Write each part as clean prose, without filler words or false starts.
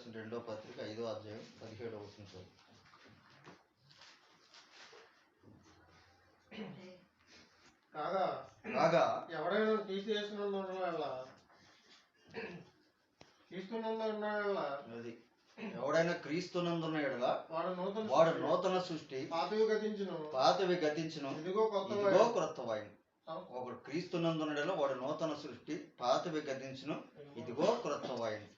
రాసిన 2వ పత్రిక 5వ అధ్యాయం 17వ వచనం చదువు. కాగా ఎవడైనా ఎవడైనా క్రీస్తునందున్న ఎడల వాడు నూతన సృష్టి, పాతవి గతించును ఇదిగో క్రొత్తవాయెను. ఒకడు క్రీస్తునందున్న ఎడల వాడు నూతన సృష్టి, పాతవి గతించును ఇదిగో క్రొత్తవాయెను.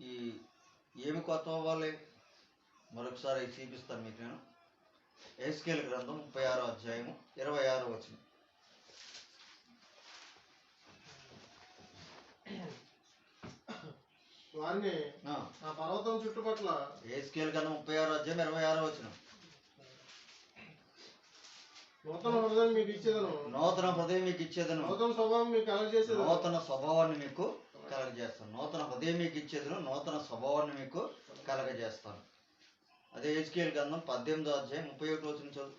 ఈ ఏమి కొత్త అవ్వాలి మరొకసారి చూపిస్తాను మీకు నేను. యెహెజ్కేలు గ్రంథం 36వ అధ్యాయము 26వ వచనం. పర్వతం చుట్టుపట్ల యెహెజ్కేలు గ్రంథం 36వ అధ్యాయం 26వ వచనం. నూతన హృదయం మీకు ఇచ్చేదను, నూతన హృదయం మీకు ఇచ్చేదను, నూతన స్వభావం మీకు కలగజేసేదను, నూతన స్వభావాన్ని మీకు కలగజేస్తాను. నూతన హృదయం మీకు ఇచ్చేదను, నూతన స్వభావాన్ని మీకు కలగజేస్తాను. అదే యెహెజ్కేలు గ్రంథం 18వ అధ్యాయం 31వ వచనం చదువు.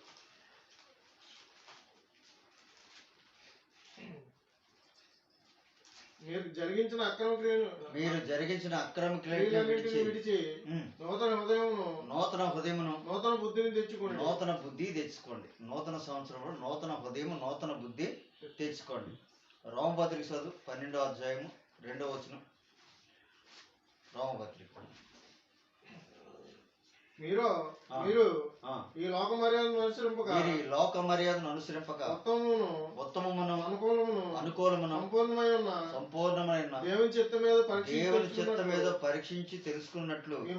మీరు జరిగించిన అక్రమ క్రియలను విడిచి నూతన హృదయమును నూతన బుద్ధిని తెచ్చుకోండి. నూతన బుద్ధి తెచ్చుకోండి. నూతన సంవత్సరంలో నూతన హృదయం, నూతన బుద్ధి తెచ్చుకోండి. రోమపత్రిక చదువు 12వ అధ్యాయము 2వ వచనం. రోమపత్రిక. మీరు ఈ లోక మర్యాదను అనుసరింపక ఉత్తమమును అనుకూలమును సంపూర్ణమైన దేవుని చిత్తం మీద పరీక్షించి తెలుసుకున్నట్లు మీ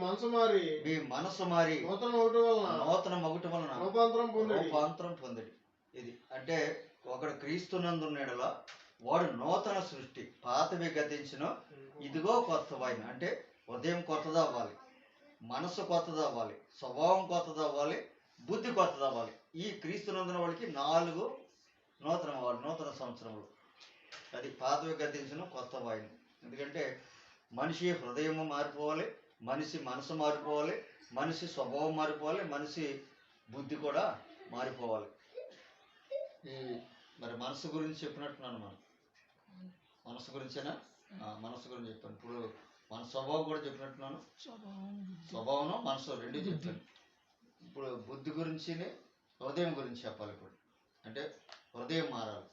మనసు మారి నూతన మగుట వలన రూపాంతరం పొందడి. ఇది అంటే ఒకడు క్రీస్తునందున్న వాడు నూతన సృష్టి, పాతవి గతించును ఇదిగో కొత్తవాయెను. అంటే ఉదయం కొత్తది అవ్వాలి, మనసు కొత్తది అవ్వాలి, స్వభావం కొత్తది అవ్వాలి, బుద్ధి కొత్తది అవ్వాలి. ఈ క్రీస్తునందున వాళ్ళకి 4 నూతనం అవ్వాలి నూతన సంవత్సరంలో. అది పాతవి గతించును కొత్తవాయెను. ఎందుకంటే మనిషి హృదయం మారిపోవాలి, మనిషి మనసు మారిపోవాలి, మనిషి స్వభావం మారిపోవాలి, మనిషి బుద్ధి కూడా మారిపోవాలి. ఈ మరి మనసు గురించి చెప్పినట్టున్నాను. మనం మనసు గురించేనా? మనసు గురించి చెప్పాను. ఇప్పుడు మన స్వభావం కూడా చెప్పినట్టున్నాను. స్వభావం మనసు రెండు చెప్పాను. ఇప్పుడు బుద్ధి గురించి, హృదయం గురించి చెప్పాలి. ఇప్పుడు అంటే హృదయం మారాలి.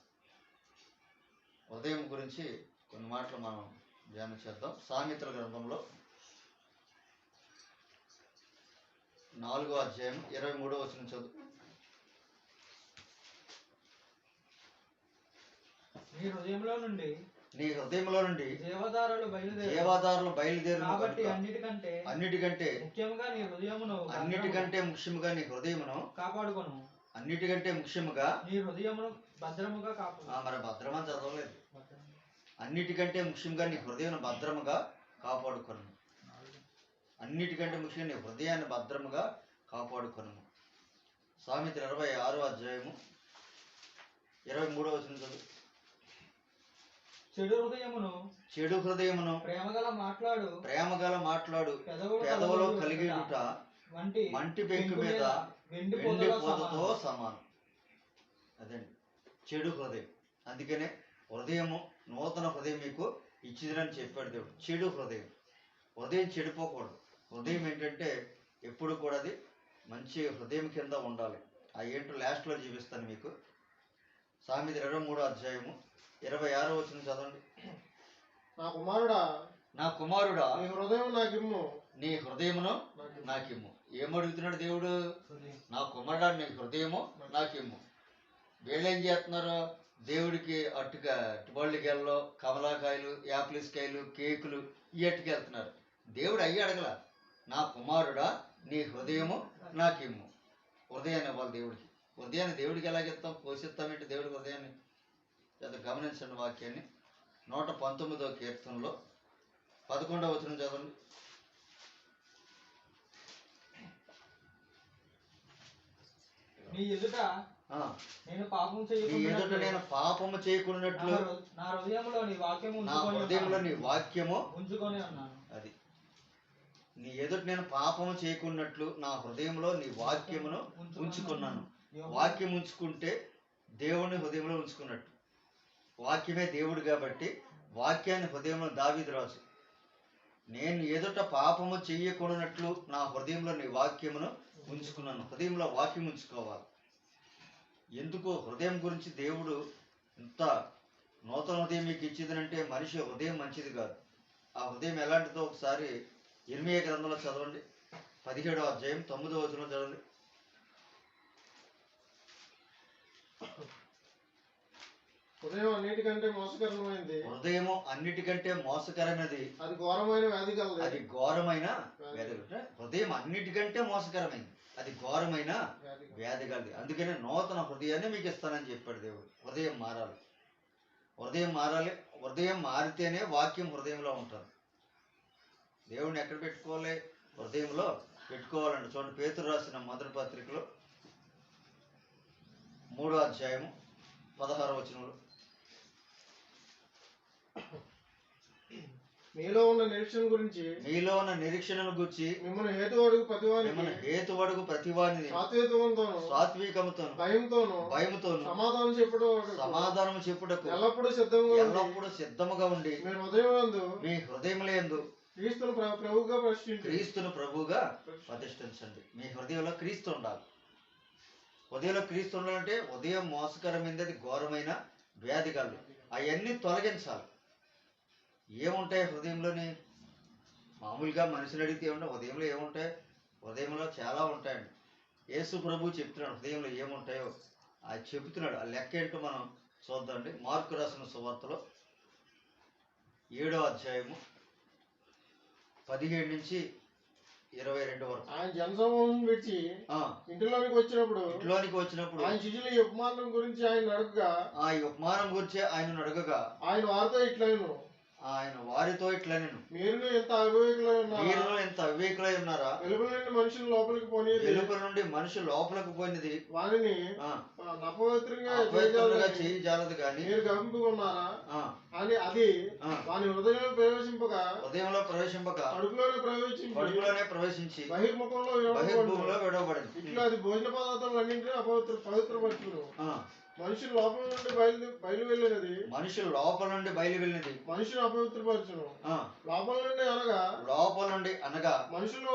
హృదయం గురించి కొన్ని మాటలు మనం ధ్యానం చేద్దాం. సామెతల గ్రంథంలో 4వ అధ్యాయం 23వ వచనం చదువు. నీ హృదయంలో నుండి దేవదారులు బయలుదేరు. కాబట్టి అన్నిటికంటే ముఖ్యముగా నీ హృదయమును కాపాడుకొను. అన్నిటికంటే ముఖ్యముగా నీ హృదయమును భద్రముగా కాపాడు. మరి భద్రమని చదవలేదు. అన్నిటికంటే ముఖ్యంగా నీ హృదయం భద్రముగా కాపాడుకొను. అన్నిటికంటే ముఖ్యంగా నీ హృదయాన్ని భద్రముగా కాపాడుకొను. సామెతలు 26వ అధ్యాయము 23వ వచనం చదువు. చెడు హృదయమును ప్రేమగల మాట్లాడు పెదవులో కలిగియుట మంటి పెంకు మీద వెండి పూతతో సమానం. అదండి చెడు హృదయం. అందుకనే హృదయము నూతన హృదయం మీకు ఇచ్చిదని చెప్పాడు దేవుడు. చెడు హృదయం చెడిపోకూడదు. హృదయం ఏంటంటే ఎప్పుడు కూడా అది మంచి హృదయం కింద ఉండాలి. ఆ ఏంటో లాస్ట్లో చూపిస్తాను మీకు. సామెత 23వ అధ్యాయము 26వ వచనం చదవండి. నా కుమారుడా నీ హృదయమును నాకిమ్ము. ఏమడుగుతున్నాడు దేవుడు? నా కుమారుడా నీ హృదయము నాకిమ్ము. వీళ్ళేం చేస్తున్నారు? దేవుడికి అరటిపళ్ళకెళ్ళలో కమలాకాయలు, యాపిల్స్ కాయలు, కేకులు ఈ అట్టుకెళ్తున్నారు. దేవుడు అయ్యి అడగల. నా కుమారుడా నీ హృదయము నాకిమ్ము. హృదయాన్ని ఇవ్వాలి దేవుడికి. హృదయాన్ని దేవుడికి ఎలాగిస్తాం? పోషిస్తామేంటి దేవుడికి హృదయాన్ని? గమనించండి వాక్యాన్ని. 119వ కీర్తనలో 11వ వచనం చదవండి. నీ ఎదుట నేను పాపము చేయకున్నట్లు నా హృదయంలో నీ వాక్యము ఉంచుకొని అన్నాను. అది నీ ఎదుట నేను పాపము చేయకున్నట్లు నా హృదయంలో నీ వాక్యమును ఉంచుకున్నాను. వాక్యం ఉంచుకుంటే దేవుని హృదయంలో ఉంచుకున్నట్టు. వాక్యమే దేవుడు కాబట్టి వాక్యాన్ని హృదయంలో దావీదు రాజు నేను ఎదుట పాపము చెయ్యకూడనట్లు నా హృదయంలో నీ వాక్యమును ఉంచుకున్నాను. హృదయంలో వాక్యం ఉంచుకోవాలి. ఎందుకు హృదయం గురించి దేవుడు ఇంత నూతన హృదయం మీకు ఇచ్చిందంటే మనిషి హృదయం మంచిది కాదు. ఆ హృదయం ఎలాంటిదో ఒకసారి ఇర్మీయా గ్రంథంలో చదవండి, 17వ అధ్యాయం 9వ వచనం చదవండి. హృదయం అన్నిటికంటే మోసకరమైనది. హృదయము అన్నిటికంటే మోసకరమైనది. అది ఘోరమైన వ్యాధి కలది. అది ఘోరమైన వ్యాధి. హృదయం అన్నిటికంటే మోసకరమైంది, అది ఘోరమైన వ్యాధి కలది. అందుకనే నూతన హృదయాన్ని మీకు ఇస్తానని చెప్పాడు దేవుడు. హృదయం మారాలి, హృదయం మారాలి. హృదయం మారితేనే వాక్యం హృదయంలో ఉంటుంది. దేవుడిని ఎక్కడ పెట్టుకోవాలి? హృదయంలో పెట్టుకోవాలండి. చూడండి, పేతురు రాసిన మొదటి పత్రికలో 3వ అధ్యాయము 16వ వచనంలో, మీలో ఉన్న నిరీక్షణను గురించి మిమ్మల్ని హేతువడుగు ప్రతివానిని సాత్వికముతోను భయముతోను సమాధానము చెప్పుటకు ఎల్లప్పుడూ సిద్ధముగా ఉండి మీ హృదయములందు క్రీస్తును ప్రభువుగా ప్రతిష్ఠించండి. మీ హృదయంలో క్రీస్తు ఉండాలి. హృదయంలో క్రీస్తు ఉండాలంటే ఉదయం మోసకరమైనది, అది ఘోరమైన వ్యాధి కలదు. అవన్నీ తొలగించాలి. ఏముంటాయి హృదయంలోని? మామూలుగా మనుషులు అడిగితే ఏముంటాయి హృదయంలో? ఏముంటాయి? హృదయంలో చాలా ఉంటాయండి. యేసు ప్రభు చెప్తున్నాడు హృదయంలో ఏముంటాయో అది చెబుతున్నాడు. ఆ లెక్క ఏంటో మనం చూద్దామండి. మార్కు రాసిన సువార్తలో 7వ అధ్యాయము 17 నుంచి 22 వరకు. ఆయన జనసమూహం విడిచి ఇంటిలోనికి వచ్చినప్పుడు ఆయన శిష్యులు ఈ ఉపమానం గురించి ఆయన అడగగా, ఆయన వారితో ఇట్లా నేను మీరు ఎంత అవివేకులై ఉన్నారా? వెలుపల నుండి మనుషులు లోపలికి పోయినది వారిని అపవిత్రంగా చేయజాలదు కానీ మీరు గమనించుకున్నారా అని అది వాని హృదయంలో ప్రవేశింపక కడుపులోనే ప్రవేశించి బహిర్ముఖంలో విడవబడింది. ఇట్లా అది భోజన పదార్థాలు అన్నింటినీ పవిత్రపరచును. మనుషులు లోపల నుండి బయలు వెళ్ళినది మనుషులు అపవిత్రపరచును. లోపల నుండి అనగా మనుషుల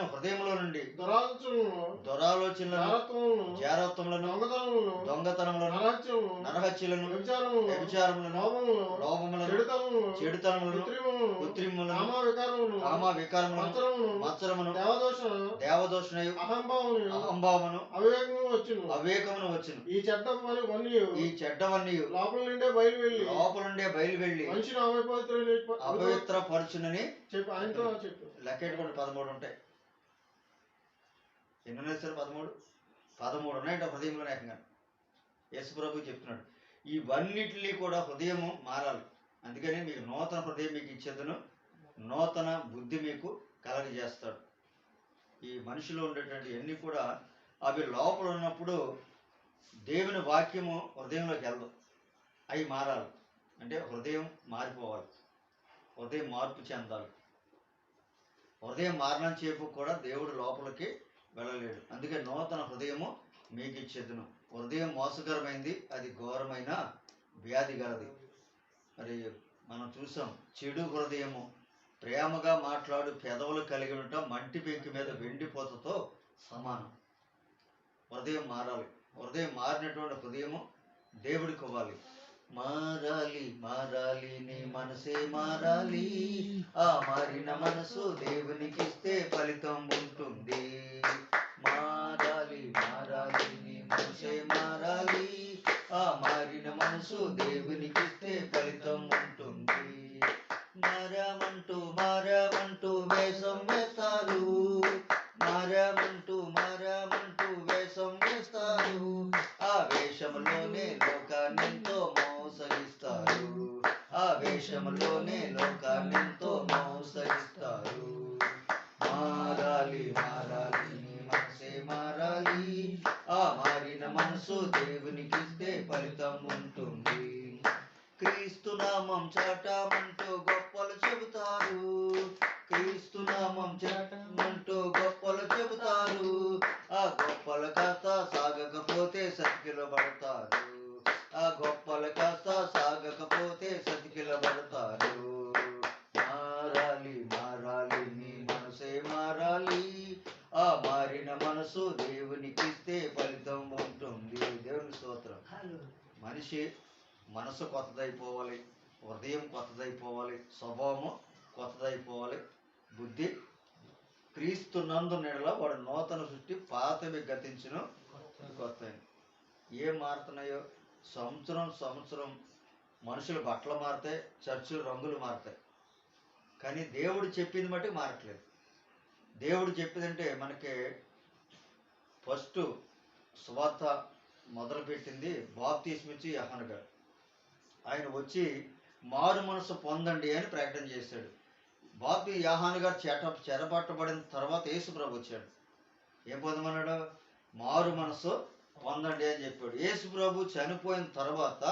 హృదయంలో నుండి దురాలోచనలను జారత్వములను దొంగతనములను నరహత్యలను వ్యభిచారములను లోభములను చెడుతనములను కృత్రిమములను కామ వికారములను మత్సరమును దేవదోషణయు అహంభావమును అవివేకమును వచ్చును. ఈ చెడ్డవన్నీ లోపల నుండే బయలు వెళ్ళి మనిషిని అపవిత్ర పరచునని చెప్పి ఆయనతో చెప్పు. లెక్కెట్టుకోండి, 13 ఉంటాయి. ఎన్ని ఉన్నాయి సార్? 13 ఉన్నాయంట హృదయంలో. ఏకంగా యేసు ప్రభు చెప్తున్నాడు ఇవన్నిటినీ కూడా హృదయము మారాలి. అందుకని మీకు నూతన హృదయం మీకు ఇచ్చేదను, నూతన బుద్ధి మీకు కలగజేస్తాడు. ఈ మనిషిలో ఉండేటువంటి అన్నీ కూడా అవి లోపల ఉన్నప్పుడు దేవుని వాక్యము హృదయంలోకి వెళ్దాం. అవి మారాలి అంటే హృదయం మారిపోవాలి, హృదయం మార్పు చెందాలి. హృదయం మారడం చేపు కూడా దేవుడు లోపలికి వెళ్ళలేడు. అందుకే నూతన హృదయము మీకు ఇచ్చేదును. హృదయం మోసకరమైంది, అది ఘోరమైన వ్యాధి గలది. మరి మనం చూసాం, చెడు హృదయము ప్రేమగా మాట్లాడు పెదవులు కలిగి ఉండటం మంటి పెంకి మీద వెండిపోతతో సమానం. హృదయం మారాలి. హృదయం మారినటువంటి హృదయము దేవుడికి ఇవ్వాలి. మారాలి నీ మనసే మారాలి, ఆ మారిన మనసు దేవునికి ఇస్తే ఫలితం ఉంటుంది. మారాలి నీ మనసే మారాలి, ఆ మారిన మనసు దేవునికి ఇస్తే ఫలితం ఉంటుంది. మారమంటూ వేషం వేస్తారు, మారమంటూ వేషం వేస్తారు. ఆ వేషంలోనే లోకాన్నెంతో మోసగిస్తారు, ఆ వేషంలోనే లోకాన్నెంతో మోసగిస్తారు. మారాలి నీ మనసే మారాలి, ఆ మారిన మనసు దేవునికి ఇస్తే ఫలితం ఉంటుంది. క్రీస్తు నామం చాటమంటూ గొప్పలు చెబుతారు, క్రీస్తు నామం చాటమంటూ గొప్పలు చెబుతారు. ఆ గొప్పల కాస్త సాగకపోతే సతికిల పడతారు, ఆ గొప్పల కాస్త సాగకపోతే సతికిల పడతారు. మనిషి మనసు కొత్తదైపోవాలి, హృదయం కొత్తదైపోవాలి, స్వభావము కొత్తదైపోవాలి, బుద్ధి క్రీస్తు నందు నెడల వాడు నూతన సృష్టి, పాతవి గతించును కొత్త. ఏం మారుతున్నాయో? సంవత్సరం మనుషులు బట్టలు మారుతాయి, చర్చిలు రంగులు మారుతాయి, కానీ దేవుడు చెప్పింది మట్టి మారట్లేదు. దేవుడు చెప్పిందంటే మనకి ఫస్ట్ సువార్త మొదలుపెట్టింది బాప్తిస్మిచ్చి యోహాను గారు. ఆయన వచ్చి మారు మనసు పొందండి అని ప్రకటన చేశాడు. యోహాను గారు చెరపట్టబడిన తర్వాత యేసు ప్రభు వచ్చాడు. ఏం పొందమన్నాడు? మారు మనసు పొందండి అని చెప్పాడు. యేసు ప్రభు చనిపోయిన తర్వాత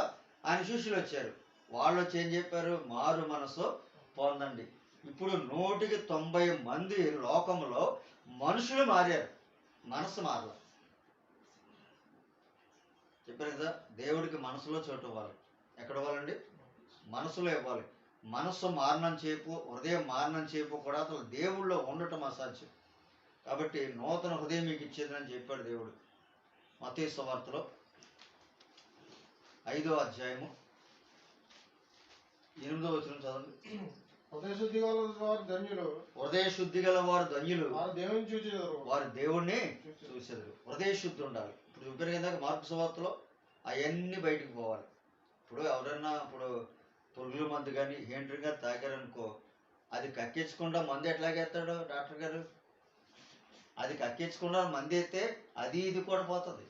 ఆయన శిష్యులు వచ్చారు. వాళ్ళు వచ్చి ఏం చెప్పారు? మారు మనసు పొందండి. ఇప్పుడు 190 మంది లోకంలో మనుషులు మారారు, మనసు మారల. చెప్పారు కదా, దేవుడికి మనసులో చోటు ఇవ్వాలి. ఎక్కడ ఇవ్వాలండి? మనసులో ఇవ్వాలి. మనస్సు మారణం చేపు, హృదయం మారణం చేపు కూడా అసలు దేవుళ్ళో ఉండటం అసాధ్యం. కాబట్టి నూతన హృదయం మీకు ఇచ్చేదని చెప్పాడు దేవుడు. మత్తయి సువార్తలో 5వ అధ్యాయము 8వ వచనం చదవండి. హృదయ శుద్ధి గల వారు ధన్యులు, హృదయ శుద్ధి గల వారు ధన్యులు, వారు దేవుణ్ణి చూసేదారు. హృదయ శుద్ధి ఉండాలి. ఇప్పుడు చెప్పారు కదా మార్కు సువార్తలో, అవన్నీ బయటకు పోవాలి. ఇప్పుడు ఎవరన్నా పురుగుల మందు కానీ హేండ్రిగా తాగారనుకో, అది కక్కించకుండా మందు ఎట్లాగేస్తాడు డాక్టర్ గారు? అది కక్కించకుండా మంది అయితే అది ఇది కూడా పోతుంది.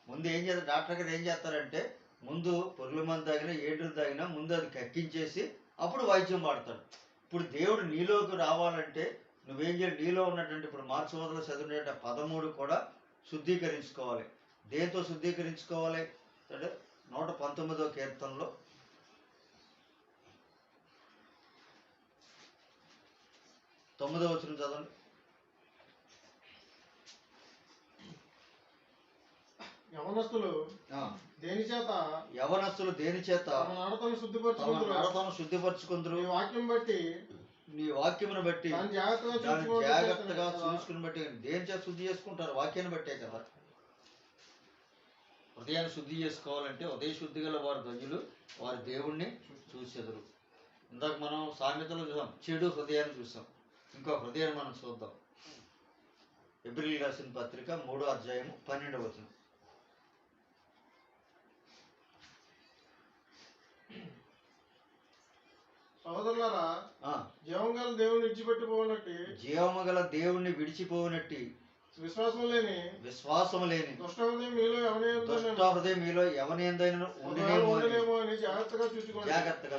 ముందు ఏం చేస్తారు డాక్టర్ గారు? ఏం చేస్తారంటే ముందు పురుగుల మందు తాగినా ఏడ్రు తాగినా ముందు అది కక్కించేసి అప్పుడు వైద్యం వాడతాడు. ఇప్పుడు దేవుడు నీలోకి రావాలంటే నువ్వేం చేయాలి? నీలో ఉన్నటువంటి ఇప్పుడు మార్క్స్ వదల చదివిన 13 కూడా శుద్ధీకరించుకోవాలి. దేంతో శుద్ధీకరించుకోవాలి అంటే 119వ కీర్తనలో 9వ వచనం చదవండి. యవనస్తులు దేని చేత నడతను శుద్ధిపరచుకుందరు? నీ వాక్యమును బట్టి జాగ్రత్తగా చూసుకుని బట్టి. దేని చేత శుద్ధి చేసుకుంటారు? వాక్యాన్ని బట్టే కదా. హృదయాన్ని శుద్ధి చేసుకోవాలంటే హృదయ శుద్ధి గల వారు ధన్యులు, వారి దేవుణ్ణి చూసేదరు. ఇందాక మనం సామెతలో చూసాం, చెడు హృదయాన్ని చూసాం. ఇంకో హృదయాన్ని మనం చూద్దాం. ఎబ్రిల్ రాసిన పత్రిక 3వ అధ్యాయము 12వ వచనం. సహోదరులారా, జీవము గల దేవుణ్ణి విడిచిపోనట్టి విశ్వాసము లేని దుష్ట హృదయం మీలో ఎవరిదైనా ఉండనేమో అని జాగ్రత్తగా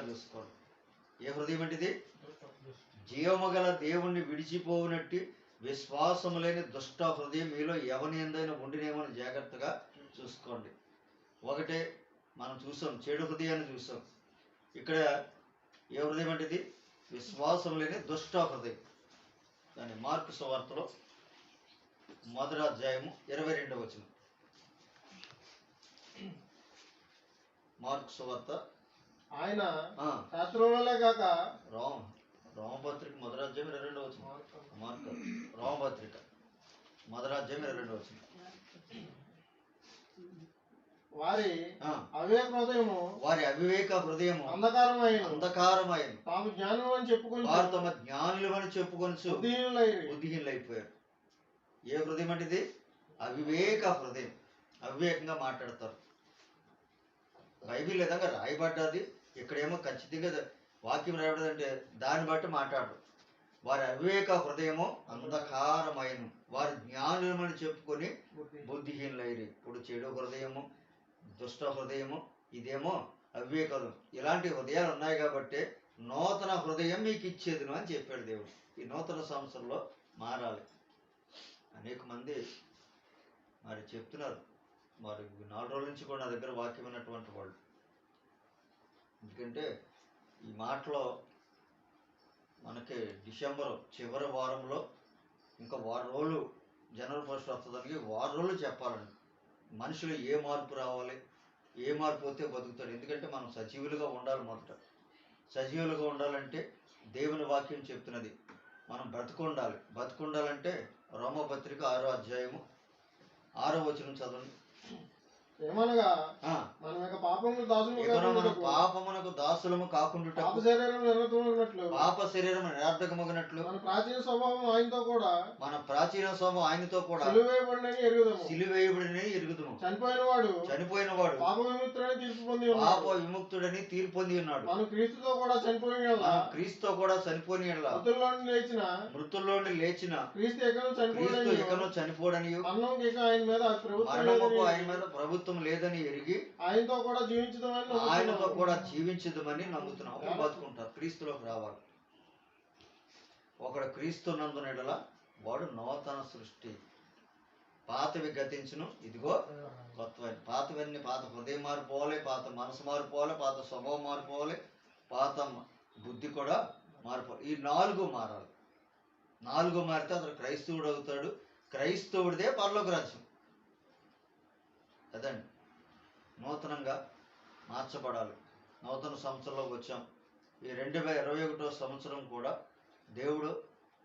చూసుకోండి. ఏ హృదయం అంటే ఇది? జీవము గల దేవుణ్ణి విడిచిపోనట్టి విశ్వాసము లేని దుష్ట హృదయం మీలో ఎవరిదైనా ఉండినేమో అని జాగ్రత్తగా చూసుకోండి. ఒకటే మనం చూసాం, చెడు హృదయాన్ని చూసాం. ఇక్కడ ఏ హృదయం అంటే ఇది? విశ్వాసం లేని దుష్ట హృదయం. దాన్ని మార్కు సువార్తలో 1వ అధ్యాయము 22వ వచనం. మార్కు సువార్త ఆయన శాస్త్రంలో కాక రోమపత్రిక 1వ అధ్యాయం 22వ వచనం. మార్కు రోమపత్రిక 1వ అధ్యాయం 22వ వచనం. వారి అవివేక హృదయము అంధకారమైన తాము జ్ఞానులు అని చెప్పుకొని వారు తమ జ్ఞానులు అని చెప్పుకొని బుద్ధిహీనులైపోయారు. ఏ హృదయం అంటే ఇది? అవివేక హృదయం. అవివేకంగా మాట్లాడతారు. బైబిల్ విధంగా రాయబడ్డది. ఇక్కడేమో ఖచ్చితంగా వాక్యం రాయబడ్డదంటే దాన్ని బట్టి మాట్లాడరు. వారి అవివేక హృదయము అంధకారమైన వారి జ్ఞానులమని చెప్పుకొని బుద్ధిహీనులైరి. ఇప్పుడు చెడు హృదయము, దుష్ట హృదయము, ఇదేమో అవివేకాలు. ఇలాంటి హృదయాలు ఉన్నాయి కాబట్టి నూతన హృదయం మీకు ఇచ్చేదిను అని చెప్పాడు దేవుడు. ఈ నూతన సంవత్సరంలో మారాలి. అనేక మంది మరి చెప్తున్నారు, మరి 4 రోజుల నుంచి కూడా నా దగ్గర వాక్యం ఉన్నటువంటి వాళ్ళు. ఎందుకంటే ఈ మాటలో మనకి డిసెంబర్ చివరి వారంలో ఇంకా 1 రోజులు జనవరి 1 వస్తుందానికి 1 రోజులు చెప్పాలండి. మనుషులు ఏ మార్పు రావాలి, ఏ మార్పు వస్తే బతుకుతాడు. ఎందుకంటే మనం సజీవులుగా ఉండాలి. మొదట సజీవులుగా ఉండాలంటే దేవుని వాక్యం చెప్తున్నది మనం బ్రతుకుండాలి. బ్రతుకుండాలంటే రోమపత్రిక 6వ అధ్యాయము 6వ వచనం చదవండి. ఏమనగా మనం యొక్క పాపమునకు దాసులము కాకుండా పాప శరీరం నిరర్ధకమగునట్లు మన ప్రాచీన స్వభావం ఆయనతో కూడా సిలువేయబడినని ఎరుగుదుము. చనిపోయిన వాడు పాప విముక్తుడని తీర్పు పొంది ఉన్నాడు. మనం క్రీస్తుతో కూడా చనిపోయిన యెడల మృతుల్లో నుండి లేచిన క్రీస్తు ఎక్కడో చనిపోడని మరణముకు ఆయన మీద ప్రభుత్వం లేదని ఎరిగి ఆయనతో కూడా జీవించదమని నమ్ముతున్నాం. ఒకరు బతుకుంటారు, క్రీస్తులోకి రావాలి. ఒకడు క్రీస్తు నందున యెడల వాడు నూతన సృష్టి. పాతవి గతించును, ఇదిగో కొత్తవని. పాతవన్నీ పాత హృదయం మారిపోవాలి, పాత మనసు మారిపోవాలి, పాత స్వభావం మారిపోవాలి, పాత బుద్ధి కూడా మారిపోవాలి. ఈ 4 మారాలి. 4 మారితే అతను క్రైస్తవుడు అవుతాడు. క్రైస్తవుడిదే పరలోక రాజ్యం. అదండి, నూతనంగా మార్చబడాలి. నూతన సంవత్సరంలోకి వచ్చాం. ఈ 2021వ సంవత్సరం కూడా దేవుడు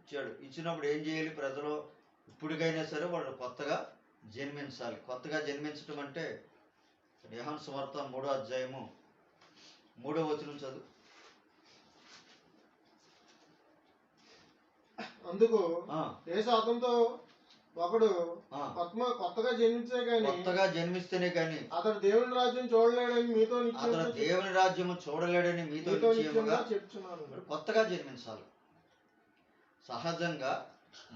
ఇచ్చాడు. ఇచ్చినప్పుడు ఏం చేయాలి? ప్రజలు ఇప్పటికైనా సరే వాళ్ళు కొత్తగా జన్మించాలి. కొత్తగా జన్మించడం అంటే యోహాను సువార్త 3వ అధ్యాయము 3వ వచనం చదువు. అందుకు యేసు అతనితో ఒకడు కొత్తగా జన్మిస్తేనే కానీ అతడు దేవుని రాజ్యం చూడలేడని మీతో నిశ్చయముగా చెప్తున్నాను. కొత్తగా జన్మించాలి. సహజంగా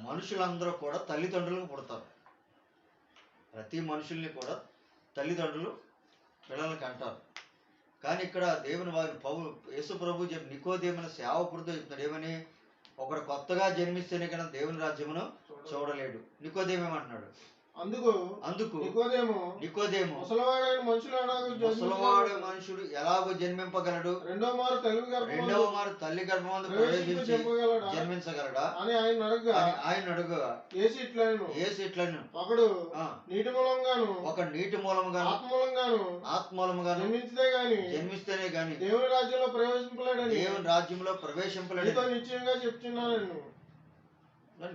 మనుషులందరూ కూడా తల్లిదండ్రులకు పుడతారు. ప్రతి మనుషుల్ని కూడా తల్లిదండ్రులు పిల్లలకి అంటారు. కానీ ఇక్కడ దేవుని వారి యేసు ప్రభు నికోదేమున సేవకుడితో చెప్తున్నాడు. ఏమని? ఒకడు కొత్తగా జన్మిస్తేనే కన్నా దేవుని రాజ్యమును చూడలేడు. నికోదేము ఏమంటున్నాడు? అందుకు నికోదేము ముసలివాడు మనుషుడు ఎలాగో జన్మింపగలడు? రెండవ మారు తల్లి గర్భమందు ప్రవేశించి జన్మించగలడా అని ఆయన అడుగుగా యేసు ఇట్లను ఒకడు నీటి మూలముగాను జన్మిస్తేనే గాని దేవుని రాజ్యంలో ప్రవేశింపలేడు నిశ్చయంగా చెప్తున్నాను.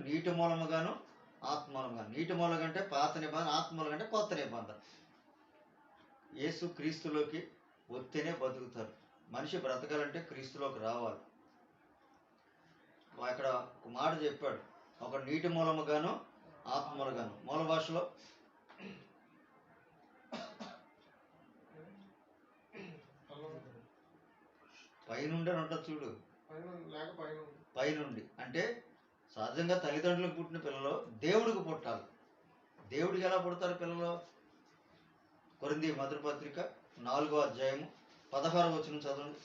నీటి మూలముగాను ఆత్మూలంగా. నీటి మూలం అంటే పాత నిబంధన, ఆత్మూలం అంటే కొత్త నిబంధన. యేసు క్రీస్తులోకి వస్తేనే బతుకుతారు. మనిషి బ్రతకాలంటే క్రీస్తులోకి రావాలి. అక్కడ ఒక మాట చెప్పాడు, ఒక నీటి మూలముగాను ఆత్మూలగాను. మూల భాషలో పైనుండి అని ఉంటుంది చూడు. పైనుండి అంటే సహజంగా తల్లిదండ్రులకు పుట్టిన పిల్లలు దేవుడికి పుట్టాలి. దేవుడికి ఎలా పుడతారు పిల్లలు? కొరింథీ మొదటి పత్రిక 4వ అధ్యాయము 16వ వచనం చదవండి.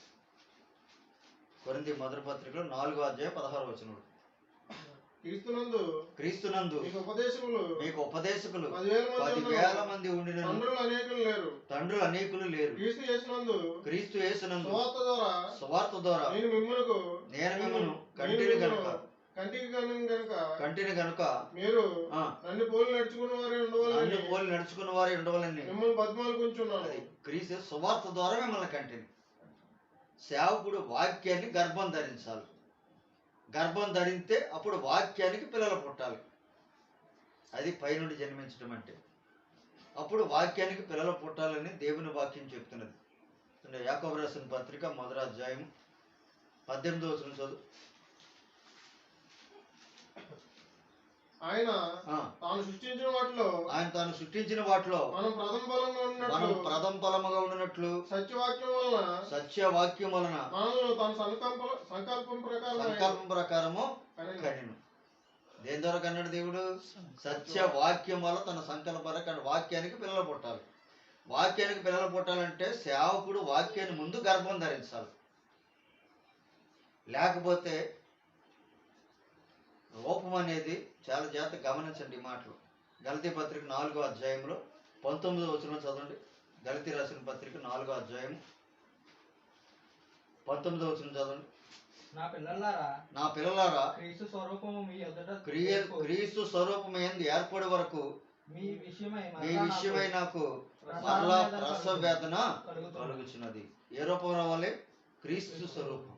కొరింథీ మొదటి పత్రికలో 4వ అధ్యాయం 16వ వచనం. క్రీస్తునందు మీకు ఉపదేశకులు 10,000 మంది ఉండిన తండ్రులు అనేకులు లేరు. క్రీస్తు యేసునందు సువార్త ద్వారా నేను మిమ్మల్ని కంటిని గనుక మీరు నన్ను పోలి నడుచుకున్న వారే ఉండవాలని క్రీస్తు సువార్త ద్వారా మిమ్మల్ని కంటిని. సేవకుడు వాక్యాన్ని గర్భం ధరించాలి. గర్భం ధరిస్తే అప్పుడు వాక్యానికి పిల్లలు పుట్టాలి. అది పైనుండి జన్మించడం అంటే. అప్పుడు వాక్యానికి పిల్లలు పుట్టాలని దేవుని వాక్యం చెప్తున్నది. యాకోబు రాసిన పత్రిక 1వ అధ్యాయం 18వ వచనం చదువు. ఆయన తాను సృష్టించిన వాటిలో మనం ప్రథమ ఫలముగా ఉన్నట్లు సత్యవాక్యం వలన సంకల్పం ప్రకారము కనెను. దేని ద్వారా కన్నాడు దేవుడు? సత్యవాక్యం వల్ల తన సంకల్ప వాక్యానికి పిల్లలు పుట్టాలి. వాక్యానికి పిల్లలు పుట్టాలంటే సేవకుడు వాక్యాన్ని ముందు గర్భం ధరించాలి. లేకపోతే రూపం అనేది చాలా జాగ్రత్తగా గమనించండి ఈ మాటలు. గలతీ పత్రిక 4వ అధ్యాయంలో 19వ వచనం చదవండి. గలతీ రాసిన పత్రిక 4వ అధ్యాయం 19వ వచనం చదవండి. నా పిల్లలారా క్రీస్తు స్వరూపము యందు ఏర్పడే వరకు మీ విషయమై నాకు మరలా ప్రసవ వేదన కలుగుచున్నది. ఏ రూపం రావాలి? క్రీస్తు స్వరూపం.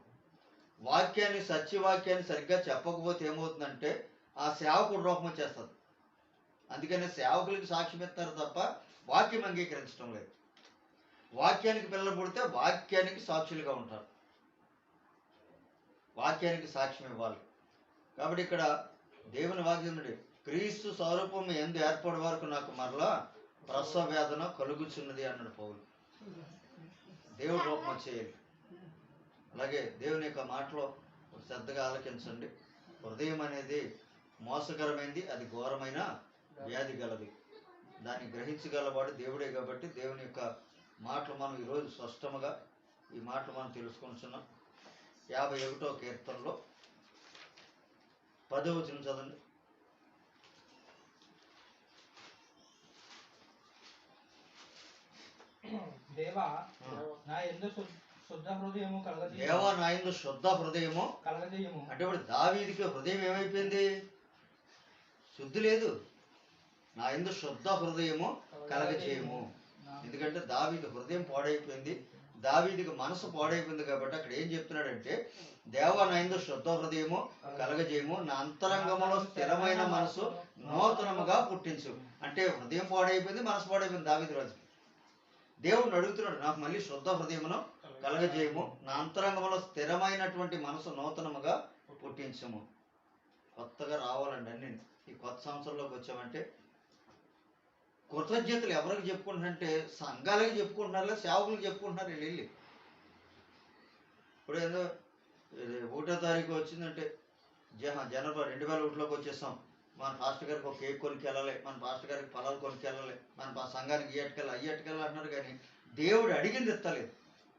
వాక్యాన్ని సత్యవాక్యాన్ని సరిగ్గా చెప్పకపోతే ఏమవుతుందంటే ఆ సేవకుడు రూపం వచ్చేస్తుంది. అందుకని సేవకులకి సాక్ష్యం ఇస్తారు తప్ప వాక్యం అంగీకరించడం లేదు. వాక్యానికి పిల్లలు పుడితే వాక్యానికి సాక్షులుగా ఉంటారు, వాక్యానికి సాక్ష్యం ఇవ్వాలి. కాబట్టి ఇక్కడ దేవుని వాక్యం క్రీస్తు స్వరూపం ఎందు ఏర్పడే వరకు నాకు మరలా ప్రసవ వేదన కలుగుచున్నది అన్నాడు పౌలు. దేవుడు రూపం వచ్చేయాలి. అలాగే దేవుని యొక్క మాటలో శ్రద్ధగా ఆలకించండి. హృదయం అనేది మోసకరమైంది, అది ఘోరమైన వ్యాధి గలది. దాన్ని గ్రహించగలవాడు దేవుడే. కాబట్టి దేవుని యొక్క మాటలు మనం ఈరోజు స్పష్టముగా ఈ మాటలు మనం తెలుసుకుంటున్నాం. 51వ కీర్తనలో 10వ వచనం చదవండి. దేవా నా యందు శుద్ధ హృదయము కలగజేయము. దేవా నా యందు శుద్ధ హృదయము కలగజేయము. అంటే ఇప్పుడు దావీదుకి హృదయం ఏమైపోయింది? శుద్ధి లేదు. నా యందు శుద్ధ హృదయము కలగజేయము. ఎందుకంటే దావీదు హృదయం పాడైపోయింది, దావీదుకి మనసు పాడైపోయింది. కాబట్టి అక్కడ ఏం చెప్తున్నాడంటే, దేవా నా యందు శుద్ధ హృదయము కలగజేయము, నా అంతరంగములో స్థిరమైన మనసు నూతనముగా పుట్టించు. అంటే హృదయం పాడైపోయింది, మనసు పాడైపోయింది దావీదు రాజు. దేవుడిని అడుగుతున్నాడు, నాకు మళ్ళీ శుద్ధ హృదయమును కలగజేయము, నా అంతరంగంలో స్థిరమైనటువంటి మనసు నూతనముగా పుట్టించము. కొత్తగా రావాలండి అన్ని. ఈ కొత్త సంవత్సరంలోకి వచ్చామంటే కృతజ్ఞతలు ఎవరికి చెప్పుకుంటున్నారంటే సంఘాలకి చెప్పుకుంటున్నారు, సేవకులకు చెప్పుకుంటున్నారు. వెళ్ళి ఇప్పుడు ఏదో 1వ తారీఖు వచ్చిందంటే జనవరి 2001లోకి వచ్చేసాం, మన పాస్టర్ గారికి ఒక కేక్ కొనుక్కెళ్ళాలి, మన పాస్టర్ గారికి ఫలాలు కొనుక్కెళ్ళాలి, మన సంఘానికి అయ్యట్టుకెళ్ళాలి అంటున్నారు. కానీ దేవుడు అడిగింది ఇస్తలేదు.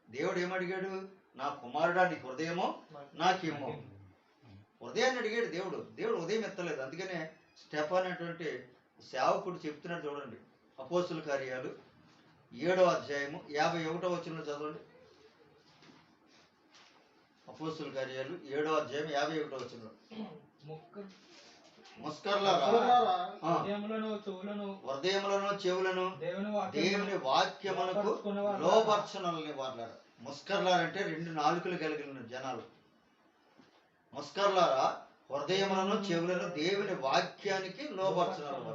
దేవుడు ఏమడిగాడు? నా కుమారుడా నీ హృదయమో నాకేమో. హృదయాన్ని అడిగాడు దేవుడు. దేవుడు ఉదయం ఎత్తలేదు. అందుకనే స్టెఫాన్ అనేటువంటి సేవకుడు చెప్తున్నాడు చూడండి. అపోస్తుల కార్యాలు 7వ అధ్యాయము 51వ వచనంలో చదవండి. అపోస్తుల కార్యాలు 7వ అధ్యాయం 51వ వచనంలో, హృదయములను చెవులను దేవుని వాక్యములకు లోపర్చనల్ని వాడలారు. ముస్కర్లారంటే 2 నాలుకలు కలిగిన జనాలు. ముస్కర్లారా హృదయములను చెవులను దేవుని వాక్యానికి లోపర్చనాలు.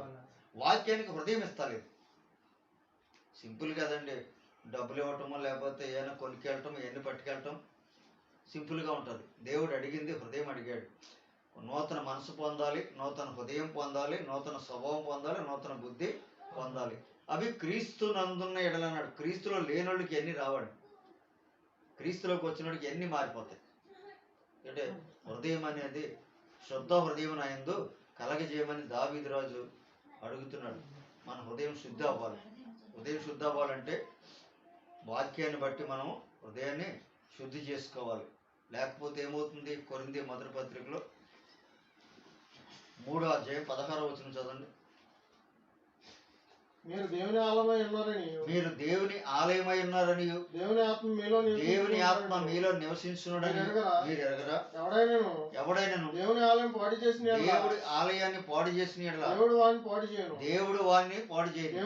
వాక్యానికి హృదయం ఇస్తలేదు. సింపుల్ కదండి. డబ్బులు ఇవ్వటమో లేకపోతే ఏమైనా కొనుక్కెళ్ళటం, ఎన్ని పట్టుకెళ్ళటం సింపుల్గా ఉంటుంది. దేవుడు అడిగింది హృదయం అడిగాడు. నూతన మనసు పొందాలి, నూతన హృదయం పొందాలి, నూతన స్వభావం పొందాలి, నూతన బుద్ధి పొందాలి. అవి క్రీస్తు నందున్న ఎడలన్నాడు. క్రీస్తులో లేనోళ్ళకి ఎన్ని రావండి, క్రీస్తులోకి వచ్చినోడికి ఎన్ని మారిపోతాయి. అంటే హృదయం అనేది శుద్ధ హృదయం నాయందు కలగజేయమని దావీదు రాజు అడుగుతున్నాడు. మన హృదయం శుద్ధి అవ్వాలి. హృదయం శుద్ధి అవ్వాలంటే వాక్యాన్ని బట్టి మనం హృదయాన్ని శుద్ధి చేసుకోవాలి. లేకపోతే ఏమవుతుంది? కొరింథీ మొదటి పత్రికలో 3వ అధ్యాయం 16వ వచనం చదవండి. మీరు దేవుని ఆలయమై ఉన్నారని, మీరు దేవుని ఆలయమై ఉన్నారని, దేవుని ఆత్మ మీలో నివసించునుడని మీరు ఎరగరా? ఎవడైనను దేవుని ఆలయం పాడు చేసిన దేవుడి ఆలయాన్ని పాడు చేసిన యెడల దేవుడు వారిని పాడు చేయను. దేవుడు వారిని పాడు చేయను.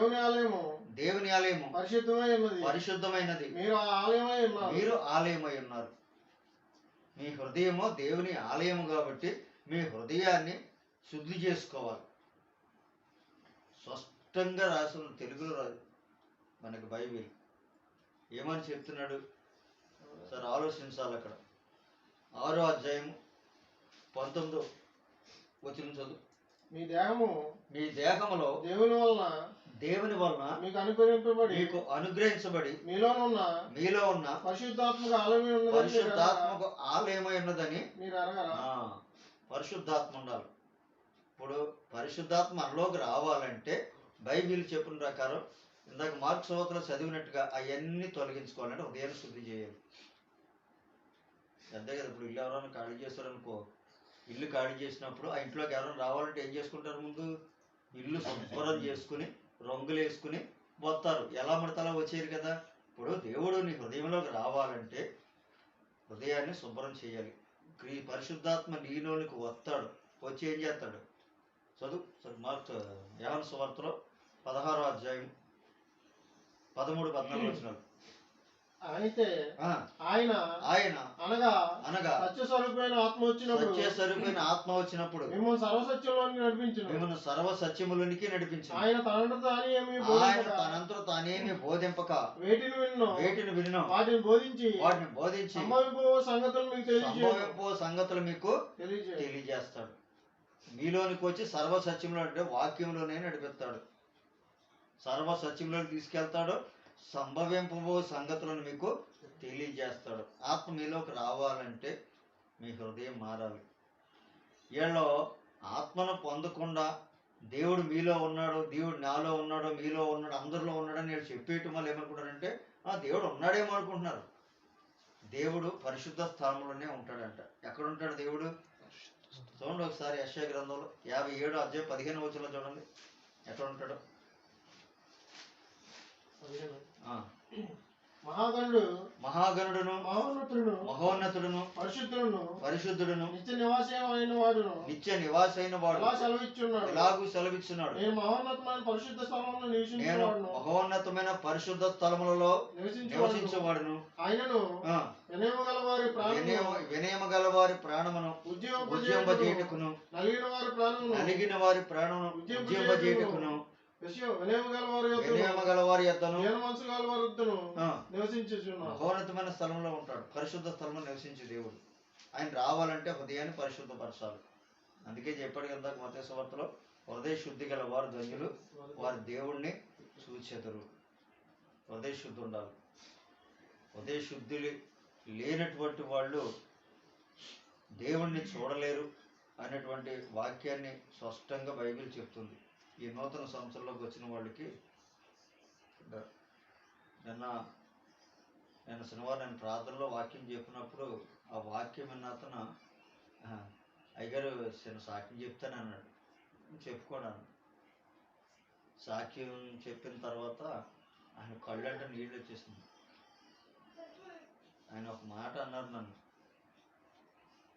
దేవుని ఆలయము పరిశుద్ధమైనది, మీరు ఆలయమై ఉన్నారు. మీ హృదయము దేవుని ఆలయము కాబట్టి మీ హృదయాన్ని శుద్ధి చేసుకోవాలి. స్పష్టంగా రాసిన తెలుగులో రాదు మనకి బైబిల్. ఏమని చెప్తున్నాడు సార్ ఆలోచించాలి. అక్కడ 6వ అధ్యాయము 19వ వచనం చదువు. మీ దేహములో దేవుని వలన మీకు అనుగ్రహించబడి మీలో ఉన్న పరిశుద్ధాత్మకు ఆలయమై ఉన్నదని. పరిశుద్ధాత్మ ఉండాలి. ఇప్పుడు పరిశుద్ధాత్మ మనలోకి రావాలంటే బైబిల్ చెప్పిన ప్రకారం ఇందాక మార్క్స్ సువార్తలో చదివినట్టుగా అవన్నీ తొలగించుకోవాలంటే హృదయాన్ని శుద్ధి చేయాలి. అంతే కదా. ఇప్పుడు ఇల్లు ఎవరైనా ఖాళీ చేస్తారనుకో, ఇల్లు ఖాళీ చేసినప్పుడు ఆ ఇంట్లోకి ఎవరైనా రావాలంటే ఏం చేసుకుంటారు? ముందు ఇల్లు శుభ్రం చేసుకుని రంగులు వేసుకుని పోతారు. ఎలా మడతలా వచ్చేది కదా. ఇప్పుడు దేవుడు నీ హృదయంలోకి రావాలంటే హృదయాన్ని శుభ్రం చేయాలి. పరిశుద్ధాత్మ నీలోనికి వస్తాడు. వచ్చి ఏం చేస్తాడు? చదువు మార్క్స్ యోహాను సువార్తలో 16వ అధ్యాయం 13-14 వచనాలు. అయితే ఆయన ఆయన అనగా అనగా సత్యస్వరూపమైన ఆత్మ వచ్చినప్పుడు మిమ్మల్ని సర్వసత్యంలోనికి నడిపించును. మిమ్మల్ని సర్వ సత్యములోనికి నడిపించును. ఆయన తనంతట తానేమి బోధింపక వేటిని విన్ను వాటిని బోధించి సంభవింపో సంగతులు మీకు తెలియజేస్తాడు. మీలోనికి వచ్చి సర్వ సత్యంలో అంటే వాక్యంలోనే నడిపిస్తాడు. సర్వ సత్యంలోకి తీసుకెళ్తాడు. సంభవింపబో సంగతులను మీకు తెలియజేస్తాడు. ఆత్మ మీలోకి రావాలంటే మీ హృదయం మారాలి. వీళ్ళు ఆత్మను పొందకుండా దేవుడు మీలో ఉన్నాడు, దేవుడు నాలో ఉన్నాడు, మీలో ఉన్నాడు, అందరిలో ఉన్నాడని వీళ్ళు చెప్పేయటం వల్ల ఏమనుకుంటారంటే దేవుడు ఉన్నాడేమో అనుకుంటున్నారు. దేవుడు పరిశుద్ధ స్థలంలోనే ఉంటాడంట. ఎక్కడ ఉంటాడు దేవుడు? చూడండి ఒకసారి యెషయా గ్రంథంలో 57 అధ్యాయం 15 వచనంలో చూడండి ఎక్కడ ఉంటాడు. మహాగణుడును మహోన్నతుడును పరిశుద్ధుడును నిత్య నివాసైన వాడు ఎలాగూ సెలవిచ్చున్నాడు. నేను మహోన్నతమైన పరిశుద్ధ స్థలములలో నివసించేవాడును. వినయమ గల వారి ప్రాణమును ఉద్యమింపజేయుటకును నలిగిన వారి ప్రాణమును ఉద్యమింపజేయుటకును మహోన్నతమైన స్థలంలో ఉంటాడు. పరిశుద్ధ స్థలంలో నివసించే దేవుడు. ఆయన రావాలంటే హృదయాన్ని పరిశుద్ధపరచాలి. అందుకే చెప్పాడు కదా మత్తయి సువార్తలో, హృదయ శుద్ధి గల వారు ధన్యులు, వారి దేవుణ్ణి చూచెదరు. హృదయ శుద్ధి ఉండాలి. హృదయ శుద్ధి లేనటువంటి వాళ్ళు దేవుణ్ణి చూడలేరు అనేటువంటి వాక్యాన్ని స్పష్టంగా బైబిల్ చెప్తుంది. ఈ నూతన సంవత్సరంలోకి వచ్చిన వాళ్ళకి నిన్న శనివారం నేను ప్రార్థనలో వాక్యం చెప్పినప్పుడు ఆ వాక్యం విన్న అతను అయ్యగారు చిన్న సాక్ష్యం చెప్తాను అన్నాడు. చెప్పుకోడాను. సాక్ష్యం చెప్పిన తర్వాత ఆయన కళ్ళంటే నీళ్ళు వచ్చేసింది. ఆయన ఒక మాట అన్నారు నన్ను,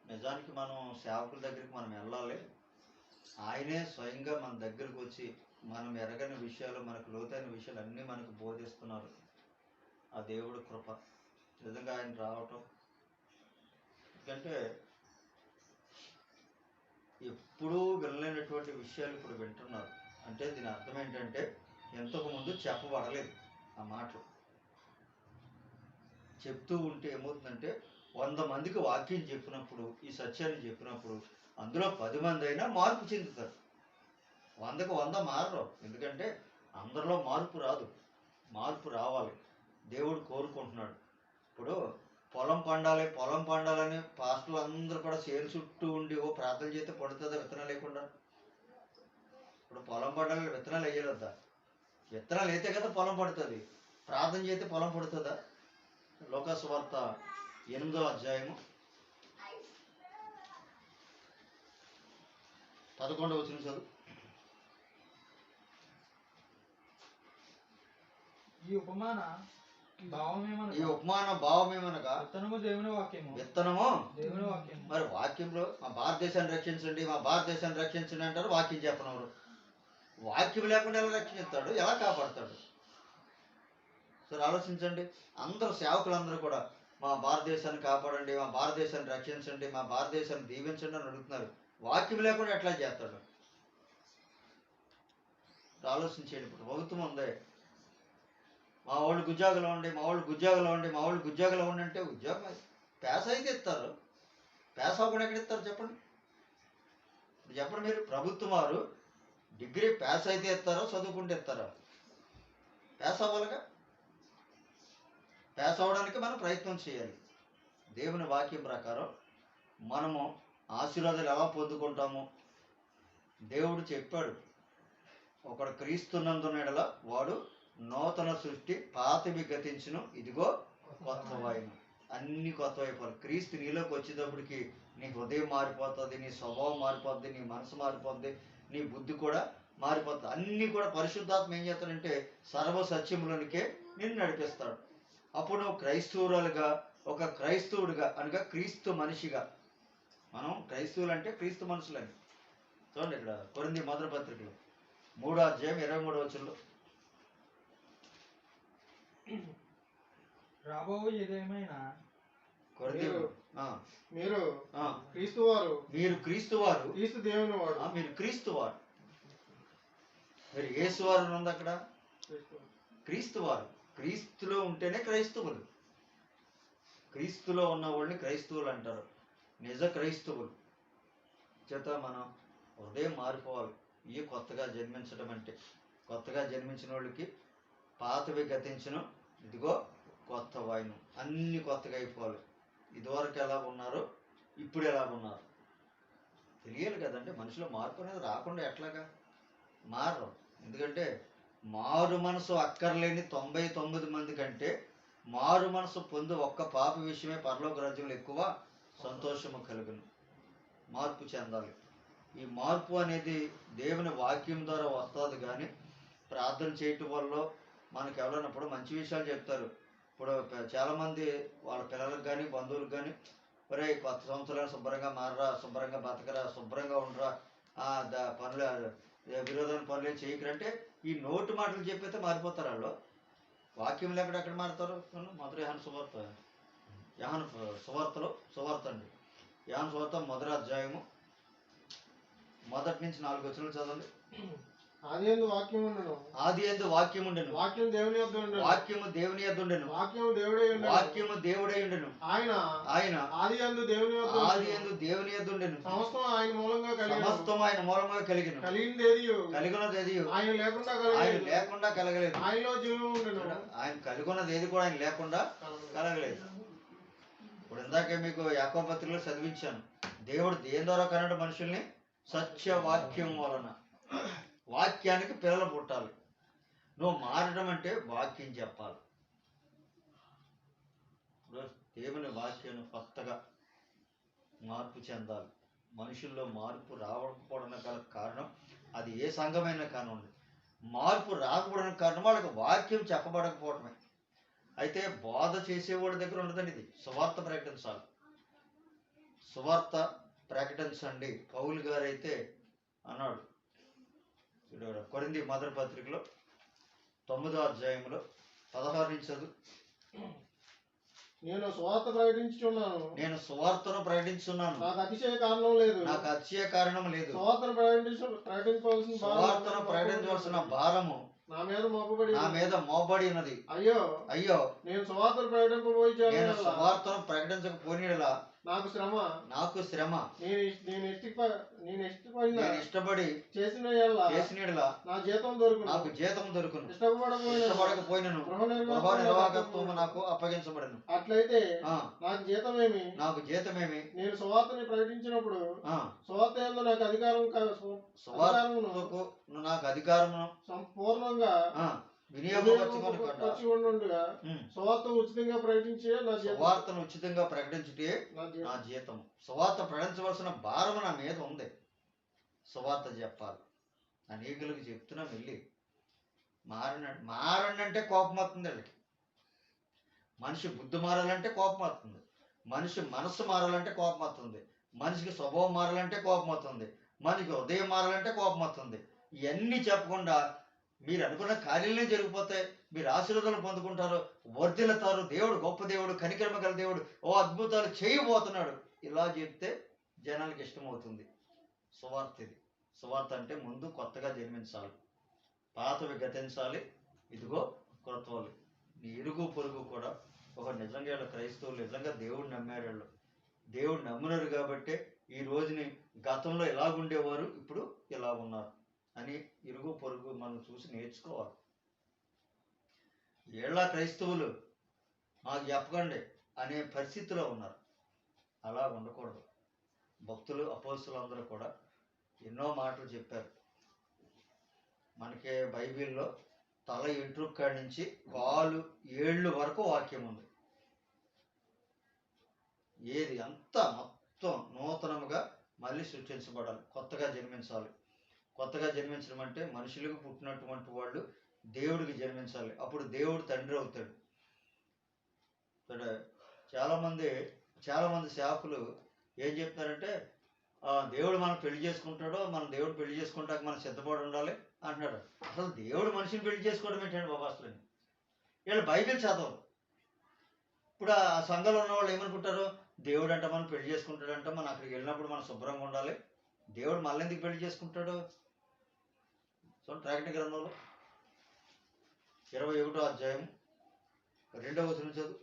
నిజానికి మనం సేవకుల దగ్గరికి మనం వెళ్ళాలి, ఆయనే స్వయంగా మన దగ్గరకు వచ్చి మనం ఎరగని విషయాలు, మనకు లోతైన విషయాలు అన్నీ మనకు బోధిస్తున్నారు. ఆ దేవుడు కృప. నిజంగా ఆయన రావటం ఎందుకంటే ఎప్పుడూ వినలేనటువంటి విషయాలు ఇప్పుడు వింటున్నారు. అంటే దీని అర్థం ఏంటంటే ఇంతకుముందు చెప్పబడలేదు. ఆ మాటలు చెప్తూ ఉంటే ఏమవుతుందంటే 100 మందికి వాక్యం చెప్పినప్పుడు, ఈ సత్యాన్ని చెప్పినప్పుడు అందులో 10 మంది అయినా మార్పు చెందుతారు. 100కి 100 మారరు. ఎందుకంటే అందరిలో మార్పు రాదు. మార్పు రావాలి. దేవుడు కోరుకుంటున్నాడు. ఇప్పుడు పొలం పండాలని పాస్టర్లు అందరూ కూడా చేరు చుట్టూ ఉండి ప్రార్థన చేస్తే పడుతుందా విత్తనాలు లేకుండా? ఇప్పుడు పొలం పండాలని విత్తనాలు వేయలేదా? విత్తనాలు అయితే కదా పొలం పడుతుంది. ప్రార్థన చేస్తే పొలం పడుతుందా? లోకాసు వార్త 8వ అధ్యాయము 11వ వచనం చదువు. ఈ ఉపమాన భావమేమనగా విత్తనము దేవుని వాక్యము. మరి వాక్యంలో మా భారతదేశాన్ని రక్షించండి, మా భారతదేశాన్ని రక్షించండి అంటారు. వాక్యం చెప్పనవరు. వాక్యం లేకుండా ఎలా రక్షిస్తాడు? ఎలా కాపాడతాడు? సరే ఆలోచించండి. అందరూ సేవకులందరూ కూడా మా భారతదేశాన్ని కాపాడండి, మా భారతదేశాన్ని రక్షించండి, మా భారతదేశాన్ని దీవించండి అని అడుగుతున్నారు. వాక్యం లేకుండా ఎట్లా చేస్తాడు? ఆలోచించేయండి. ఇప్పుడు ప్రభుత్వం ఉంది, మా వాళ్ళు ఉద్యోగంలో ఉండి అంటే ఉద్యోగం పేస అయితే ఇస్తారు. పేస అవ్వకుండా ఎక్కడ ఇస్తారు చెప్పండి? చెప్పండి మీరు. ప్రభుత్వం వారు డిగ్రీ పేస అయితే ఇస్తారో చదువుకుంటే ఇస్తారో? పేస అవ్వాలిగా. పేస అవ్వడానికి మనం ప్రయత్నం చేయాలి. దేవుని వాక్యం ప్రకారం మనము ఆశీర్వాదాలు ఎలా పొందుకుంటాము? దేవుడు చెప్పాడు, ఒకడు క్రీస్తునందున వాడు నూతన సృష్టి, పాతవి గతించును, ఇదిగో కొత్తవాయును. అన్ని కొత్తవైపోవాలి. క్రీస్తు నీలోకి వచ్చేటప్పటికి నీ హృదయం మారిపోతుంది, నీ స్వభావం మారిపోద్ది, నీ మనసు మారిపోద్ది, నీ బుద్ధి కూడా మారిపోతుంది. అన్నీ కూడా పరిశుద్ధాత్మ ఏం చేస్తాడంటే సర్వ సత్యములనికే నిన్ను నడిపిస్తాడు. అప్పుడు నువ్వు క్రైస్తవురాలుగా, ఒక క్రైస్తవుడిగా అనగా క్రీస్తు మనిషిగా, మనం క్రైస్తవులు అంటే క్రీస్తు మనుషులని. చూడండి ఇక్కడ కొరింథీ మొదటి పత్రికలో 3వ అధ్యాయం 23వ వచనంలో, రాబోవు ఏదేమైనా మీరు క్రీస్తు వారు, మీరు క్రీస్తు వారు, క్రీస్తు దేవుని వాడు, మీరు క్రీస్తు వారు. మరి యేసు వారు ఉంది అక్కడ, క్రీస్తు వారు. క్రీస్తులో ఉంటేనే క్రైస్తవులు. క్రీస్తులో ఉన్న వాళ్ళని క్రైస్తవులు అంటారు, నిజ క్రైస్తవులు. చేత మనం హృదయం మారిపోవాలి. ఇవి కొత్తగా జన్మించడం అంటే. కొత్తగా జన్మించిన వాళ్ళకి పాతవి గతించను, ఇదిగో కొత్త వాయును, అన్ని కొత్తగా అయిపోవాలి. ఇదివరకు ఎలా ఉన్నారో ఇప్పుడు ఎలా ఉన్నారు తెలియాలి కదండి. మనిషిలో మార్పు అనేది రాకుండా ఎట్లాగా మారరు. ఎందుకంటే మారు మనసు అక్కర్లేని 99 మంది కంటే మారు మనసు పొందు ఒక్క పాప విషయమే పరలోక రాజ్యంలో ఎక్కువ సంతోషము కలుగును. మార్పు చెందాలి. ఈ మార్పు అనేది దేవుని వాక్యం ద్వారా వస్తుంది. కానీ ప్రార్థన చేయటం వల్ల మనకు ఎవరైనప్పుడు మంచి విషయాలు చెప్తారు. ఇప్పుడు చాలామంది వాళ్ళ పిల్లలకు కానీ బంధువులకు కానీ, ఒరే కొత్త సంవత్సరాలు శుభ్రంగా మారరా, శుభ్రంగా బతకరా, శుభ్రంగా ఉండరా, పనులు విరోధమైన పనులు చేయకరంటే ఈ నోటు మాటలు చెప్పితే మారిపోతారు వాళ్ళు. వాక్యం లేకుండా ఎక్కడ మారుతారు? మొదటి యోహాను సువార్త, యోహాను సువార్త అండి. యోహాను సువార్త మొదటి అధ్యాయము 1 నుంచి 4 వచనాలు చదవండి. ఆది యందు వాక్యము ఉండెను, ఆది యందు వాక్యము ఉండెను, వాక్యము దేవుని యొద్ద ఉండెను, వాక్యము దేవుని యొద్ద ఉండెను, వాక్యము దేవుడై ఉండెను, వాక్యము దేవుడై ఉండెను. ఆయన ఆది యందు దేవుని యొద్ద, ఆది యందు దేవుని యొద్ద ఉండెను, సమస్తం ఆయన మూలంగా కలిగెను, సమస్తం ఆయన మూలంగా కలిగెను, కలిగినది ఆయన లేకుండా కలగలేదు, ఆయనలో జీవము ఉండెను. ఆయన కలిగినది ఏది కూడా ఆయన లేకుండా కలగలేదు. ఇప్పుడు ఇందాకే మీకు యాకోబు పత్రికలో చదివించాను. దేవుడు దేని ద్వారా కన్నాడు మనుషుల్ని? సత్యవాక్యం వలన. వాక్యానికి పిల్లలు పుట్టాలి. నువ్వు మారడం అంటే వాక్యం చెప్పాలి. దేవుని వాక్యాన్ని కొత్తగా మార్పు చెందాలి. మనుషుల్లో మార్పు రాకపోవడానికి గల కారణం, అది ఏ సంఘమైనా కానివ్వండి, మార్పు రాకపోవడానికి కారణం వాళ్ళకి వాక్యం చెప్పబడకపోవడమే. అయితే బోధ చేసేవాడి దగ్గర ఉండదండి ఇది. సువార్త ప్రకటించాలి. సువార్త ప్రకటించండి. పౌలు గారు అయితే అన్నాడు కొరింథీ మొదటి పత్రికలో 9వ అధ్యాయంలో 16 నుంచి చదువు. నేను సువార్త ప్రకటించుచున్నాను, నేను సువార్తను ప్రకటించున్నాను, నాకు అతిశయ కారణం లేదు, నాకు అతిశయ కారణం లేదు. సువార్తను ప్రకటించవలసిన భారము నా మీద మోపబడి ఉన్నది. అయ్యో నేను సువార్తను ప్రకటించకపోయినలా నాకు శ్రమ. నేను ఇష్టపడి చేసిన నా జీతం దొరుకును. ఇష్టపడకపోయినను గృహ నిర్వాహకత్వము నాకు అప్పగించబడను. అట్లయితే నాకు జీతమేమి? నేను సువార్తని ప్రకటించినప్పుడు సువార్త యందు నాకు అధికారమును సంపూర్ణంగా వినియోగపరచుకొనుటగా సువార్తను ఉచితంగా ప్రకటించే సువార్తను ఉచితంగా ప్రకటించుటే నా జీతం. సువార్త ప్రకటించవలసిన భారం నా మీద ఉంది. సువార్త చెప్పాలి. అనేకులకు చెప్తున్నా వెళ్ళి మారండి అంటే కోపం వస్తుంది వాళ్ళకి. మనిషి బుద్ధి మారాలంటే కోపం వస్తుంది. మనిషి మనస్సు మారాలంటే కోపం వస్తుంది. మనిషికి స్వభావం మారాలంటే కోపం వస్తుంది. మనిషికి ఉదయం మారాలంటే కోపం వస్తుంది. ఇవన్నీ చెప్పకుండా మీరు అనుకున్న కార్యాలనే జరిగిపోతాయి. మీరు ఆశీర్వాదాలు పొందుకుంటారు, వర్ధిల్లుతారు. దేవుడు గొప్ప దేవుడు, కనికరమ గల దేవుడు, అద్భుతాలు చేయబోతున్నాడు. ఇలా చెప్తే జనాలకు ఇష్టమవుతుంది. సువార్త ఇది. సువార్త అంటే ముందు కొత్తగా జన్మించాలి, పాతవి గతించాలి, ఇదిగో క్రొత్తవాళ్ళు. నీ ఇరుగు పొరుగు కూడా ఒక నిజంగా క్రైస్తవులు, నిజంగా దేవుడు నమ్మారు. దేవుడు నమ్మినారు కాబట్టి ఈ రోజుని గతంలో ఎలాగుండేవారు ఇప్పుడు ఇలా ఉన్నారు అని ఇరుగు పొరుగు మనం చూసి నేర్చుకోవాలి. ఏళ్ళ క్రైస్తవులు మాకు చెప్పకండి అనే పరిస్థితిలో ఉన్నారు. అలా ఉండకూడదు. భక్తులు అపోస్తులు అందరూ కూడా ఎన్నో మాటలు చెప్పారు. మనకి బైబిల్లో తల ఎంట్రుక కాడి నుంచి కాలు ఏళ్ళు వరకు వాక్యం ఉంది. ఏది అంతా మొత్తం నూతనముగా మళ్ళీ సృష్టించబడాలి, కొత్తగా జన్మించాలి. కొత్తగా జన్మించడం అంటే మనుషులకు పుట్టినటువంటి వాళ్ళు దేవుడికి జన్మించాలి. అప్పుడు దేవుడు తండ్రి అవుతాడు. చాలామంది సేవకులు ఏం చెప్తారంటే దేవుడు మనం పెళ్లి చేసుకుంటాడో, మనం దేవుడు పెళ్లి చేసుకుంటాక మనం సిద్ధపడి ఉండాలి అంటున్నాడు. అసలు దేవుడు మనిషిని పెళ్లి చేసుకోవడం ఏంటండి బాబా? అసలు వీళ్ళు బైబిల్ చదవరు. ఇప్పుడు ఆ సంఘంలో ఉన్న వాళ్ళు ఏమనుకుంటారు, దేవుడు అంట మనం పెళ్లి చేసుకుంటాడంట, మనం అక్కడికి వెళ్ళినప్పుడు మనం శుభ్రంగా ఉండాలి, దేవుడు మళ్ళీ ఎందుకు పెళ్లి చేసుకుంటాడు? సో ప్రకటన గ్రంథంలో 21వ అధ్యాయం 2వ వచనం చదువు.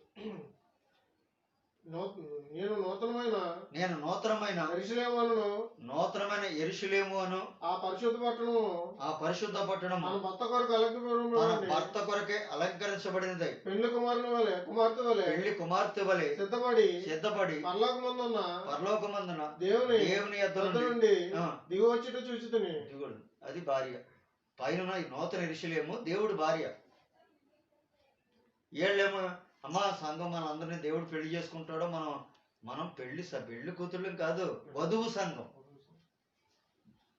నేను నూతనమైన యెరూషలేము అను ఆ పరిశుద్ధ పట్టణము మన భర్త కొరకే అలంకరించబడినది, పెళ్లి కుమార్తె వలె సిద్ధపడి పరలోకమందున దేవుని యొద్ద నుండి దిగి వచ్చుట చూచితిని. అది భార్య. పైన నూతన యెరూషలేము దేవుడు భార్య. ఏళ్ళేమో అమ్మా సంఘం మన అందరినీ దేవుడు పెళ్లి చేసుకుంటాడో, మనం పెళ్లి కూతుళ్ళు కాదు, వధువు సంఘం.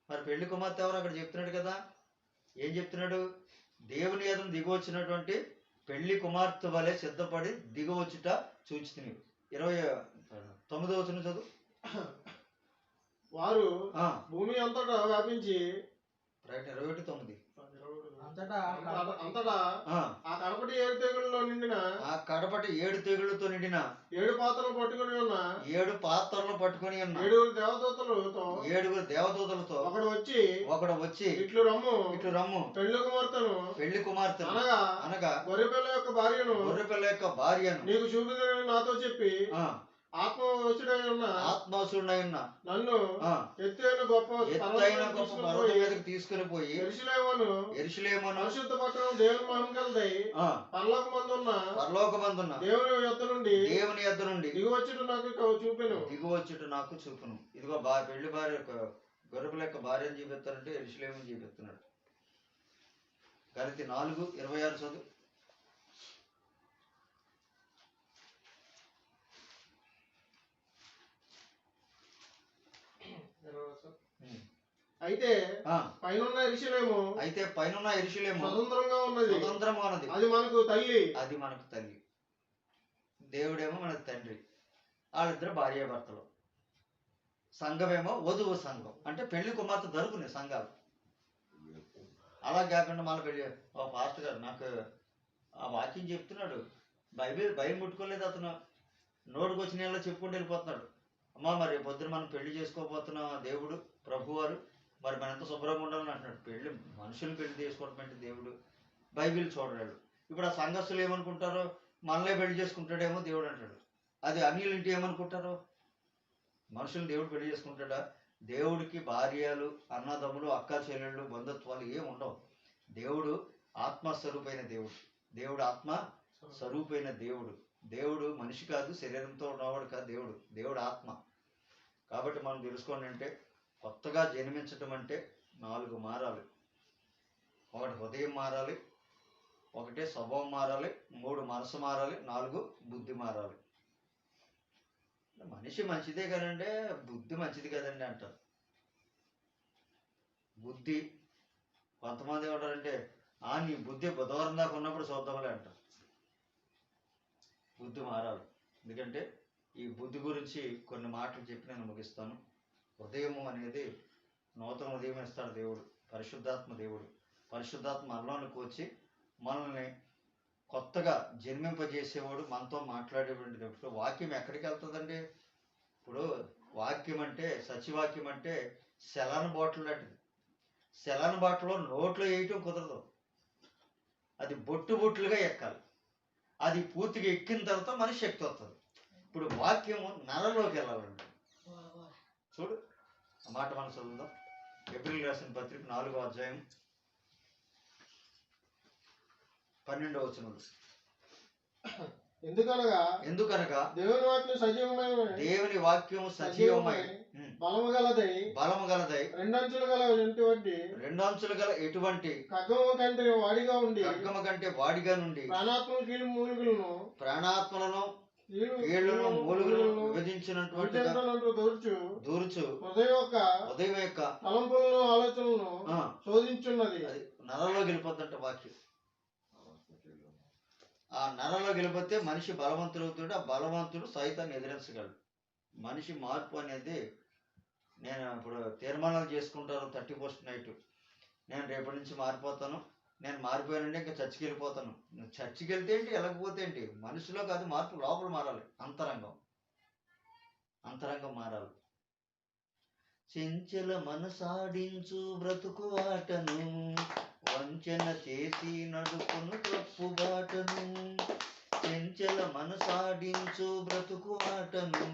మరి పెళ్లి కుమార్తె ఎవరు అక్కడ చెప్తున్నాడు కదా? ఏం చెప్తున్నాడు? దేవుని ఎదురు దిగి వచ్చినటువంటి పెళ్లి కుమార్తె వలె సిద్ధపడి దిగవచ్చుట చూచితిని. 29వ వచనం చదువు. వారు భూమి అంతటా వ్యాపించి, ప్రకటన 21:9. అంతటా ఆ కడపటి 7 తెగుళ్ళతో నిండిన 7 పాత్రలు పట్టుకొని ఉన్న 7 పాత్రలు 7 దేవదూతలతో ఒకడు వచ్చి ఇట్లు రమ్ము పెళ్లి కుమార్తెను అనగా గొర్రెపిల్ల యొక్క భార్యను నీకు చూపుదని నాతో చెప్పి ఆత్మవశుడై ఉన్న నన్ను ఎత్తైన గొప్ప పర్వతం మీదకి తీసుకుని పోయి యెరూషలేమును పరిశుద్ధ పట్టణం దేవుని మహిమ కలదై పరలోకమందున్న దేవుని యొద్ద నుండి దిగువచ్చుట నాకు చూపును. ఇదిగో పెళ్లి భార్య గొర్రెపిల్ల యొక్క భార్యను చూపిస్తారంటే యెరూషలేమును చూపిస్తున్నాడు. గలతీ 4:26 చదువు. అయితే పైనున్న యెరూషలేము స్వతంత్రంగా ఉన్నది, అది మనకు తల్లి. దేవుడేమో మనకు తండ్రి. వాళ్ళిద్దరు భార్యాభర్తలు. సంఘమేమో వధువు సంఘం, అంటే పెళ్లి కుమార్తె దొరుకునే సంఘాలు. అలా కాకుండా మన పెళ్లి పాస్టర్ గారు నాకు ఆ వాక్యం చెప్తున్నాడు, భయం ముట్టుకోలేదు అతను, నోటికి వచ్చిన నెలలో చెప్పుకుంటూ వెళ్ళిపోతున్నాడు. అమ్మా మరి పొద్దున మనం పెళ్లి చేసుకోబోతున్నాం, దేవుడు ప్రభువారు మరి మన ఎంత శుభ్రంగా ఉండాలని అంటున్నాడు. మనుషులు పెళ్లి చేసుకోవడం అంటే దేవుడు బైబిల్ చూడలేడు. ఇప్పుడు ఆ సంఘస్థులు ఏమనుకుంటారో, మనలే పెళ్లి చేసుకుంటాడేమో దేవుడు అంటాడు. అది అన్యులు ఇంటి ఏమనుకుంటారో, మనుషులు దేవుడు పెళ్లి చేసుకుంటాడా? దేవుడికి భార్యలు, అన్నదమ్ములు, అక్క చెల్లెళ్ళు, బంధుత్వాలు ఏం ఉండవు. దేవుడు ఆత్మస్వరూపైన దేవుడు ఆత్మ స్వరూపైన దేవుడు మనిషి కాదు, శరీరంతో ఉన్నవాడు కాదు. దేవుడు ఆత్మ. కాబట్టి మనం తెలుసుకోండి అంటే, కొత్తగా జన్మించటం అంటే 4 మారాలి. 1 హృదయం మారాలి, 1 స్వభావం మారాలి, 3 మనసు మారాలి, 4 బుద్ధి మారాలి. మనిషి మంచిదే కదండి, బుద్ధి మంచిది కదండి అంటారు. బుద్ధి కొంతమంది ఏమంటారంటే, నీ బుద్ధి బుధవారం దాకా ఉన్నప్పుడు చూద్దాంలే అంటారు. బుద్ధి మారాలి. ఎందుకంటే ఈ బుద్ధి గురించి కొన్ని మాటలు చెప్పి నేను ముగిస్తాను. హృదయము అనేది నూతన హృదయం ఇస్తాడు దేవుడు, పరిశుద్ధాత్మ మనలోనికి వచ్చి మనల్ని కొత్తగా జన్మింపజేసేవాడు, మనతో మాట్లాడేటువంటి దేవుడు. వాక్యం ఎక్కడికి వెళ్తుందండి? ఇప్పుడు వాక్యం అంటే, సత్యవాక్యం అంటే సెలాన్ బాటిల్ లాంటిది. సెలాన్ బాటిల్లో నోట్లో వేయటం కుదరదు, అది బొట్టుగా ఎక్కాలి. అది పూర్తిగా ఎక్కిన తర్వాత మనిషి శక్తి వస్తుంది. ఇప్పుడు వాక్యము నరలోకి వెళ్ళాలండి. చూడు ఆ మాట మనం చదువుదాం. ఏప్రిల్ రాసిన పత్రిక 4వ అధ్యాయం 12వ వచనం. ఎందుకనగా దేవుని వాక్యము సజీవమై బలము గలదై 2 అంచులు గల ఎటువంటి ఖడ్గము కంటే వాడిగా నుండి ప్రాణాత్మలను కీళ్లను మూలుగులను విభజించినటువంటి దూర్చు ఉదయం యొక్క తలంపులను ఆలోచనలను శోధించున్నది. నరలో గెలిపోద్దంట వాక్యం. ఆ నరలో గెలిపోతే మనిషి బలవంతుడు అవుతాడు. ఆ బలవంతుడు సైతాన్ని ఎదిరించగలడు. మనిషి మార్పు అనేది, నేను ఇప్పుడు తీర్మానాలు చేసుకుంటాను 31st నైట్, నేను రేపటి నుంచి మారిపోతాను, నేను మారిపోయానంటే ఇంకా చర్చికి వెళ్ళిపోతాను. చర్చికి వెళ్తే ఏంటి, వెళ్ళకపోతే ఏంటి? మనిషిలో కాదు మార్పు, లోపల మారాలి. అంతరంగం మారాలి. చెంచల మనసాడించు బ్రతుకు ఆటను, వంచన చేసి నడుపును తప్పు బాటను. చెంచల మనసాడించు బ్రతుకు ఆటను,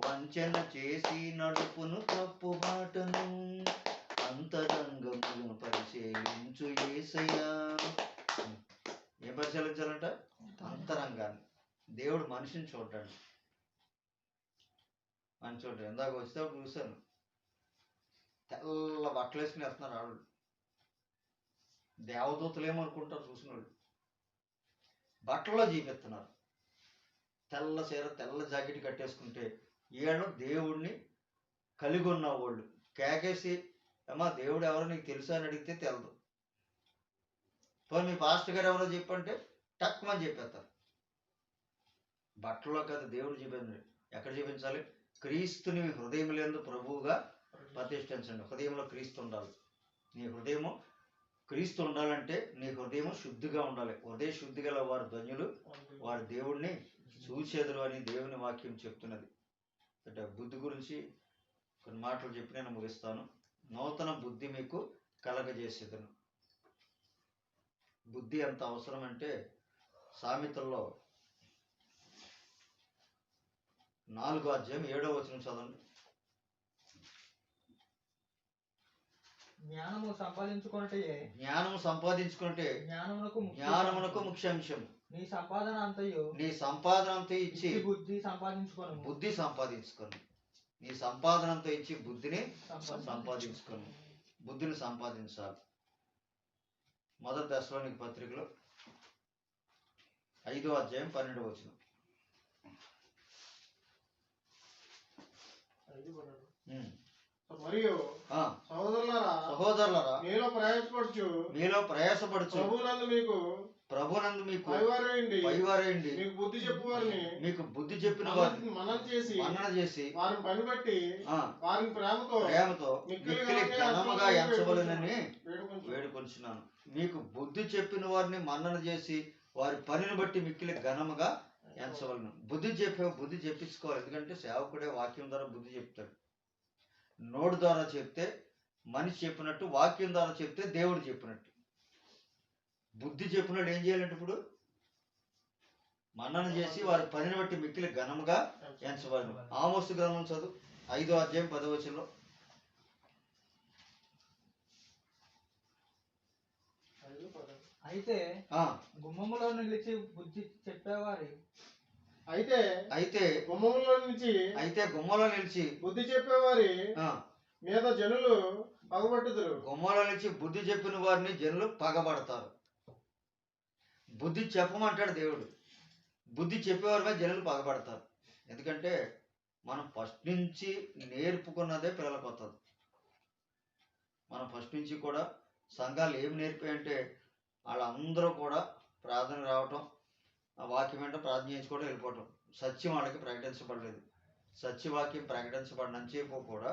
వంచన చేసి నడుపును తప్పు బాటను. అంతరంగమును పరిశీలించు యేసయ్యా. ఏం పరిశీలించాలంట? అంతరంగాన్ని. దేవుడు మనిషిని చూడ్డాడు. మనిషి చూడ్డాడు. ఇందాక వచ్చేటప్పుడు చూశాను, తెల్ల బట్టలు వేసుకుని వేస్తున్నారు ఆవిడ. దేవదూతలు ఏమనుకుంటారు చూసిన వాళ్ళు? బట్టల్లో జీపిస్తున్నారు. తెల్ల చీర, తెల్ల జాకెట్ కట్టేసుకుంటే వీళ్ళు దేవుడిని కలిగి ఉన్న వాళ్ళు. కేకేసి, అమ్మా దేవుడు ఎవరో నీకు తెలుసా అని అడిగితే తెలదు. పోనీ మీ పాస్టర్ గారు ఎవరో చెప్పంటే టక్మని చెప్పేస్తారు. బట్టల్లో కాదు, దేవుడు చూపించండి. ఎక్కడ చూపించాలి? క్రీస్తుని హృదయం లేదు ప్రభువుగా ప్రతిష్ఠించండి. హృదయంలో క్రీస్తు ఉండాలి. నీ హృదయము క్రీస్తు ఉండాలంటే నీ హృదయం శుద్ధిగా ఉండాలి. హృదయ శుద్ధి గల వారు ధన్యులు, వారి దేవుణ్ణి చూచెదరు అని దేవుని వాక్యం చెప్తున్నది. అంటే బుద్ధి గురించి కొన్ని మాటలు చెప్పి నేను ముగిస్తాను. నూతన బుద్ధి మీకు కలగజేసేదను. బుద్ధి ఎంత అవసరం అంటే సామెతల్లో 4వ అధ్యాయం 7వ వచనం చదవండి. జ్ఞానము సంపాదించుకున్నట్టే జ్ఞానమునకు ముఖ్యాంశం. నీ సంపాదన అంతయు ఇచ్చి బుద్ధి సంపాదించుకోను. నీ సంపాదన అంతా ఇచ్చి బుద్ధిని సంపాదించుకోను. బుద్ధిని సంపాదించాలి. 1 తెస్సలోనికీ పత్రికలో 5వ అధ్యాయం 12వ వచనం. మరియు సహోదరులారా మీలో ప్రయాసపడుచు ప్రభునందు మీకు పైవారేయండి. మీకు బుద్ధి చెప్పిన వారిని మన్నన చేసి వారిని పనిబట్టి వారిని ప్రేమతో మిక్కిలి ఘనముగా ఎంచవలెనని వేడుకొంచున్నాను. మీకు బుద్ధి చెప్పిన వారిని మన్నన చేసి వారి పనిని బట్టి మిక్కిలి ఘనముగా ఎంచవలను. బుద్ధి చెప్పించుకోవాలి. ఎందుకంటే సేవకుడే వాక్యం ద్వారా బుద్ధి చెప్తాడు. నోటి ద్వారా చెప్తే మనిషి చెప్పినట్టు, వాక్యం ద్వారా చెప్తే దేవుడు చెప్పినట్టు. బుద్ధి చెప్పినట్టు ఏం చేయాలంటే ఇప్పుడు మన్నన చేసి వారి పనిని బట్టి మిక్కిలి ఘనముగా ఎంచవలను. ఆమోసు గ్రంథం చదువు 5వ అధ్యాయం 10వ వచనంలో. అయితే గుమ్మములో నిలిచి బుద్ధి చెప్పేవారి గుమ్మలో నిలిచి బుద్ధి చెప్పేవారి మీద జనులు పగబట్టుదురు. గుమ్మలో నుంచి బుద్ధి చెప్పిన వారిని జనులు పగబడతారు. బుద్ధి చెప్పమంటాడు దేవుడు. బుద్ధి చెప్పేవారి మీద జనులు పగబడతారు. ఎందుకంటే మనం ఫస్ట్ నుంచి నేర్పుకున్నదే పిల్లలకు వస్తుంది. మనం ఫస్ట్ నుంచి కూడా సంఘాలు ఏమి నేర్పాయంటే వాళ్ళందరూ కూడా ప్రార్థన రావటం, ఆ వాక్యం అంటే ప్రార్థన చేయించుకోవడం, వెళ్ళిపోవటం. సత్యం వాళ్ళకి ప్రకటించబడలేదు. సత్యవాక్యం ప్రకటించబడినంతసేపు కూడా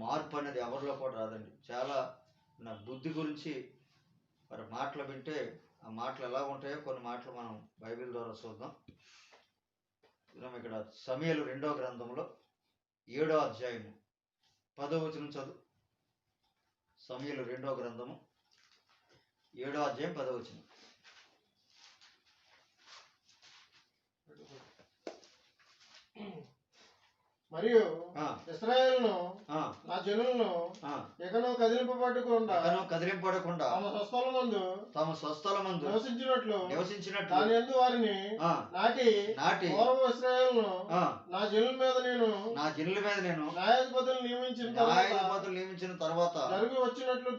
మార్పు అనేది ఎవరిలో కూడా రాదండి. చాలా నా బుద్ధి గురించి మరి మాటలు వింటే ఆ మాటలు ఎలా ఉంటాయో కొన్ని మాటలు మనం బైబిల్ ద్వారా చూద్దాం. ఇక్కడ సమూయేలు 2వ గ్రంథంలో 7వ అధ్యాయము 10వ వచనం చదువు. సమూయేలు 2వ గ్రంథము 7వ అధ్యాయం 10వ వచనం. మరియు ఇశ్రాయేలును నా జనులను ఎకనో కదిలింపబడకుండా తమ స్వస్థలమందు నివసించినట్లు దాని యందు వారిని నాటి పూర్వ ఇశ్రాయేలును నా జనుల మీద నేను న్యాయాధిపతులు నియమించిన తర్వాత జరిగి వచ్చినట్లు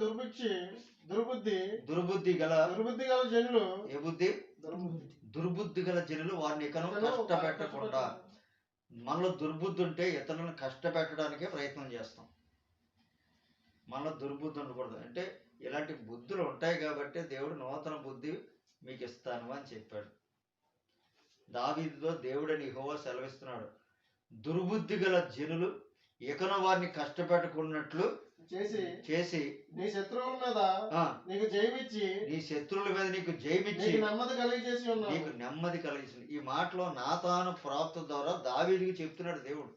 దుర్బుద్ధి గల జనులు. ఏ బుద్ధి? దుర్బుద్ధి గల జనులు వారిని ఎకనో కష్టపెట్టకుండా. మనలో దుర్బుద్ధి ఉంటే ఇతరులను కష్టపెట్టడానికే ప్రయత్నం చేస్తాం. మనలో దుర్బుద్ధి ఉండకూడదు. అంటే ఇలాంటి బుద్ధులు ఉంటాయి కాబట్టి దేవుడు నూతన బుద్ధి మీకు ఇస్తాను అని చెప్పాడు. దావీదుతో దేవుడని యెహోవా సెలవిస్తున్నాడు. దుర్బుద్ధి గల జనులు ఇకను వారిని కష్టపెట్టుకున్నట్లు చేసి నీ శత్రువుల మీద నీకు జయమిచ్చి నీ శత్రువుల మీద నీకు జయమిచ్చి నెమ్మది కలిగజేసి ఉన్నాను. నీకు నెమ్మది కలిగించింది. ఈ మాటలో నాతాను ప్రవక్త ద్వారా దావీదుకి చెప్తున్నాడు దేవుడు.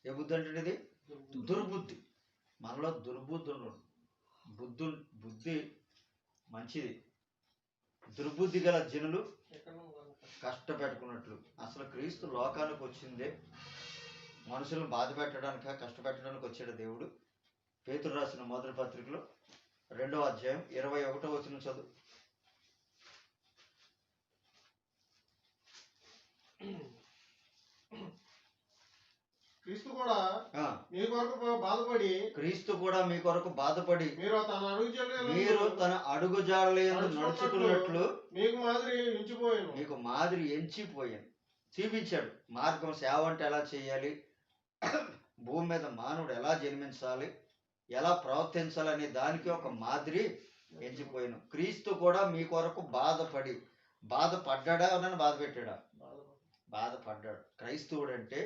ఏ బుద్ధి అంటే ఇది దుర్బుద్ధి. మనలో దుర్బుద్ధి ఉండదు. బుద్ధి మంచిది. దుర్బుద్ధి గల జనులు కష్టపెట్టుకున్నట్లు. అసలు క్రీస్తు లోకానికి వచ్చిందే మనుషులను బాధ పెట్టడానికి, కష్టపెట్టడానికి వచ్చాడు దేవుడు. పేతురు రాసిన మొదటి పత్రికలో 2వ అధ్యాయం 21వ వచనం చదువు. క్రీస్తు కూడా మీ కొరకు బాధపడి మీరు తన అడుగుజాడలందు నడుచుకున్నట్లు మీకు మాదిరి ఎంచిపోయాను, చూపించాడు. మార్గం సేవ అంటే ఎలా చేయాలి, భూమి మీద మానవుడు ఎలా జన్మించాలి, ఎలా ప్రవర్తించాలనే దానికి ఒక మాదిరి ఎంచిపోయాను. క్రీస్తు కూడా మీ కొరకు బాధపడ్డా అని బాధ పెట్టాడా? బాధపడ్డాడు. క్రైస్తవుడు అంటే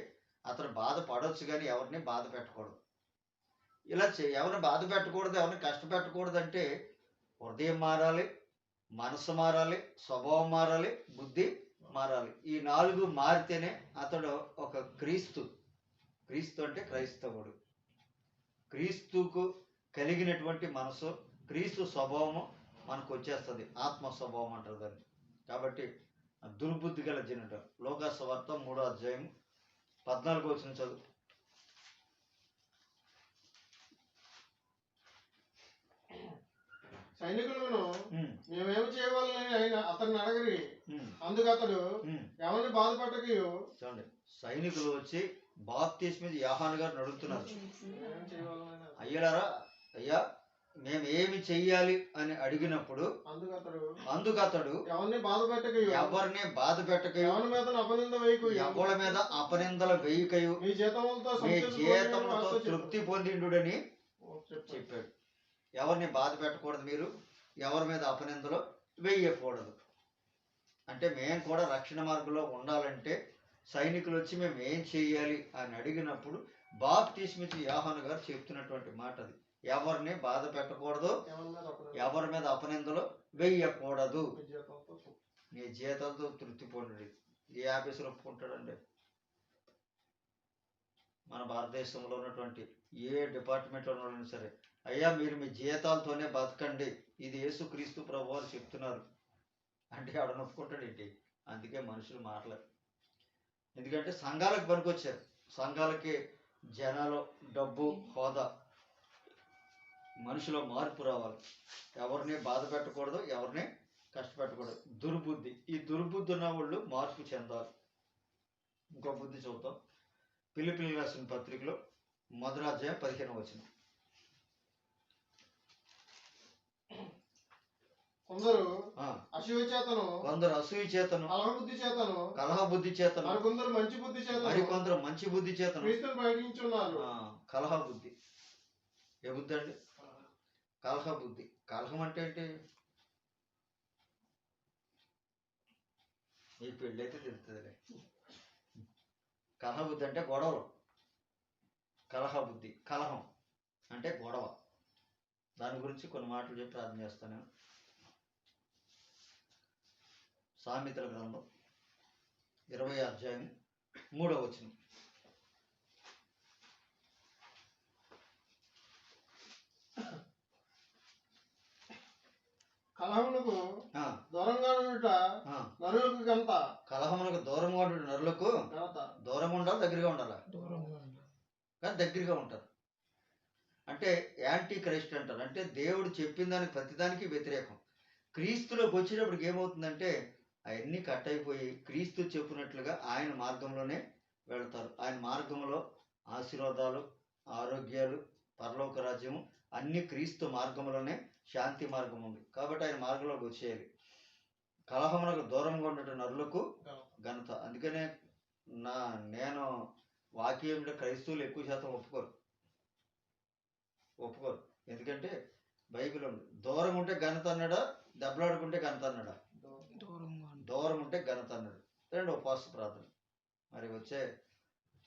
అతను బాధపడవచ్చు కానీ ఎవరిని బాధ పెట్టకూడదు. ఇలా ఎవరిని బాధ పెట్టకూడదు, ఎవరిని కష్టపెట్టకూడదు అంటే హృదయం మారాలి, మనసు మారాలి, స్వభావం మారాలి, బుద్ధి మారాలి. ఈ 4 మారితేనే అతడు ఒక క్రీస్తు అంటే క్రైస్తవుడు. క్రీస్తుకు కలిగినటువంటి మనసు, క్రీస్తు స్వభావము మనకు వచ్చేస్తుంది. ఆత్మ స్వభావం అంటారు దాన్ని. కాబట్టి దుర్బుద్ధి గల జనుడు. లోకా సువార్త 3వ అధ్యాయం 14వ వచనం చదువు. సైనికులను మేమేమి చేయవాలని ఆయన అతన్ని అడగరి. అందుకు అతడు ఎవరిని బాధపడకయో. చూడండి, సైనికులు వచ్చి బాప్తిస్మా యోహాను గారిని అడుగుతున్నారు, అయ్యా మేము ఏమి చెయ్యాలి అని అడిగినప్పుడు అందుకు అతడు ఎవరిని బాధ పెట్టకయో, ఎవరి మీద అపనిందలు వేయకయో, మీ జీతములతో తృప్తి పొందిండుడని చెప్పాడు. ఎవరిని బాధ పెట్టకూడదు, మీరు ఎవరి మీద అపనిందలు వేయకూడదు. అంటే మేము కూడా రక్షణ మార్గంలో ఉండాలంటే సైనికులు వచ్చి మేము ఏం చేయాలి అని అడిగినప్పుడు బాప్తిస్మా యోహాను గారు చెప్తున్నటువంటి మాట అది. ఎవరిని బాధ పెట్టకూడదు, ఎవరి మీద అపనిందలు వేయకూడదు, నీ జీతాలతో తృప్తి పొంది. ఏ ఆఫీసులో ఒప్పుకుంటాడండి? మన భారతదేశంలో ఉన్నటువంటి ఏ డిపార్ట్మెంట్లో ఉన్నా సరే, అయ్యా మీరు మీ జీతాలతోనే బతకండి, ఇది యేసుక్రీస్తు ప్రభువు వారు చెప్తున్నారు అంటే ఎవడని ఒప్పుకుంటాడు ఏంటి? అందుకే మనుషులు మాట్లాడు. ఎందుకంటే సంఘాలకు పనికొచ్చారు. సంఘాలకి జనాలు, డబ్బు, హోదా, మనిషిలో మార్పు రావాలి. ఎవరిని బాధ పెట్టకూడదు, ఎవరిని కష్టపెట్టకూడదు. దుర్బుద్ధి. ఈ దుర్బుద్ధి ఉన్న వాళ్ళు మార్పు చెందాలి. ఇంకో బుద్ధి చూద్దాం. ఫిలిప్పీయులకు రాసిన పత్రికలో 1వ అధ్యాయం 15వ వచనం. కొందరు అసూయ చేతను కలహ బుద్ధి చేతను మరికొందరు మంచి బుద్ధి చేతను కలహ బుద్ధి. ఏ బుద్ధి అండి? కలహ బుద్ధి. కలహం అంటే ఏంటి? ఈ పెళ్ళి అయితే తెలుస్తుందిలే. కలహ బుద్ధి అంటే గొడవలు. కలహ బుద్ధి, కలహం అంటే గొడవ. దాని గురించి కొన్ని మాటలు చెప్పి ప్రార్థన చేస్తాను. సామెతల గ్రంథం 20వ అధ్యాయం 3వ వచనం. కలహమునకు దూరంగా నరులకు ఘనత. కలహమునకు దూరంగా ఉండే నరులకు దూరంగా ఉండాలి, దగ్గరగా ఉండాలి. కానీ దగ్గరగా ఉంటారు. అంటే యాంటీ క్రైస్ట్ అంటారు. అంటే దేవుడు చెప్పిన దానికి ప్రతిదానికి వ్యతిరేకం. క్రీస్తులోకి వచ్చేటప్పటికి ఏమవుతుందంటే అవన్నీ కట్ అయిపోయి క్రీస్తు చెప్పినట్లుగా ఆయన మార్గంలోనే వెళతారు. ఆయన మార్గంలో ఆశీర్వాదాలు, ఆరోగ్యాలు, పరలోక రాజ్యము అన్ని క్రీస్తు మార్గంలోనే. శాంతి మార్గం ఉంది కాబట్టి ఆయన మార్గంలోకి వచ్చేయాలి. కలహమునకు దూరంగా ఉండే నరులకు ఘనత. అందుకనే నేను వాక్యం క్రైస్తవులు ఎక్కువ శాతం ఒప్పుకోరు. ఎందుకంటే బైబిల్ ఉంది, దూరం ఉంటే ఘనత అన్నాడా, దెబ్బలాడుకుంటే ఘనత అన్నాడా? దూరం ఉంటే ఘనత అన్నాడు. 2 ఉపవాస ప్రార్థన. మరి వచ్చే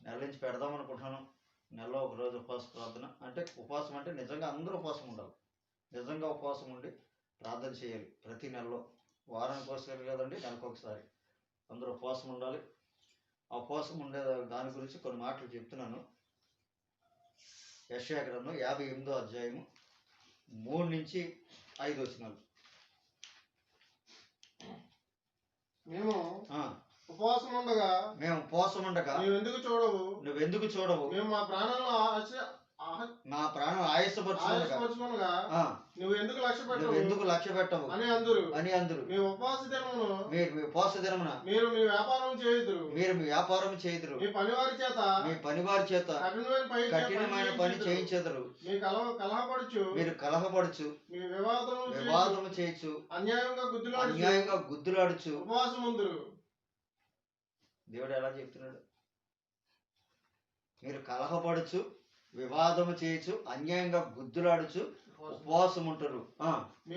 నెల నుంచి పెడదాం అనుకుంటున్నాను. నెలలో ఒక రోజు ఉపవాస ప్రార్థన. అంటే ఉపవాసం అంటే నిజంగా అందరూ ఉపవాసం ఉండాలి. నిజంగా ఉపవాసం ఉండి ప్రార్థన చేయాలి ప్రతి నెలలో. వారానికి ఒకసారి కదండి, నెలకు ఒకసారి అందరూ ఉపవాసం ఉండాలి. ఆ ఉపవాసం ఉండే దాని గురించి కొన్ని మాటలు చెప్తున్నాను. యెషయా గ్రంథం 58వ అధ్యాయము 3 నుంచి 5 వచనాలు. మేము ఆ, ఉపవాసం ఉండగా మేము ఉపవాసం ఉండగా నువ్వెందుకు చూడవు? నువ్వెందుకు చూడవు? మేము మా ప్రాణాలను మా ప్రాణం ఆయాసపరచుకొనగా నువ్వెందుకు లక్ష్య పెట్టవు అని అందురు. మీ ఉపవాస దినమును మీ ఉపవాస దినమున మీరు మీ వ్యాపారం చేయుదురు. మీ పనివారి చేత కఠినమైన పని చేయించెదరు. మీరు కలహపడుచు మీ వివాదము చేయొచ్చు, అన్యాయంగా గుద్దులాడుచు ఉపవాసం ఉందురు. దేవుడు ఎలా చెప్తున్నాడు? మీరు కలహపడుచు, వివాదము చేయొచ్చు, అన్యాయంగా గుద్దులాడుచు ఉపవాసం ఉంటారు. మీ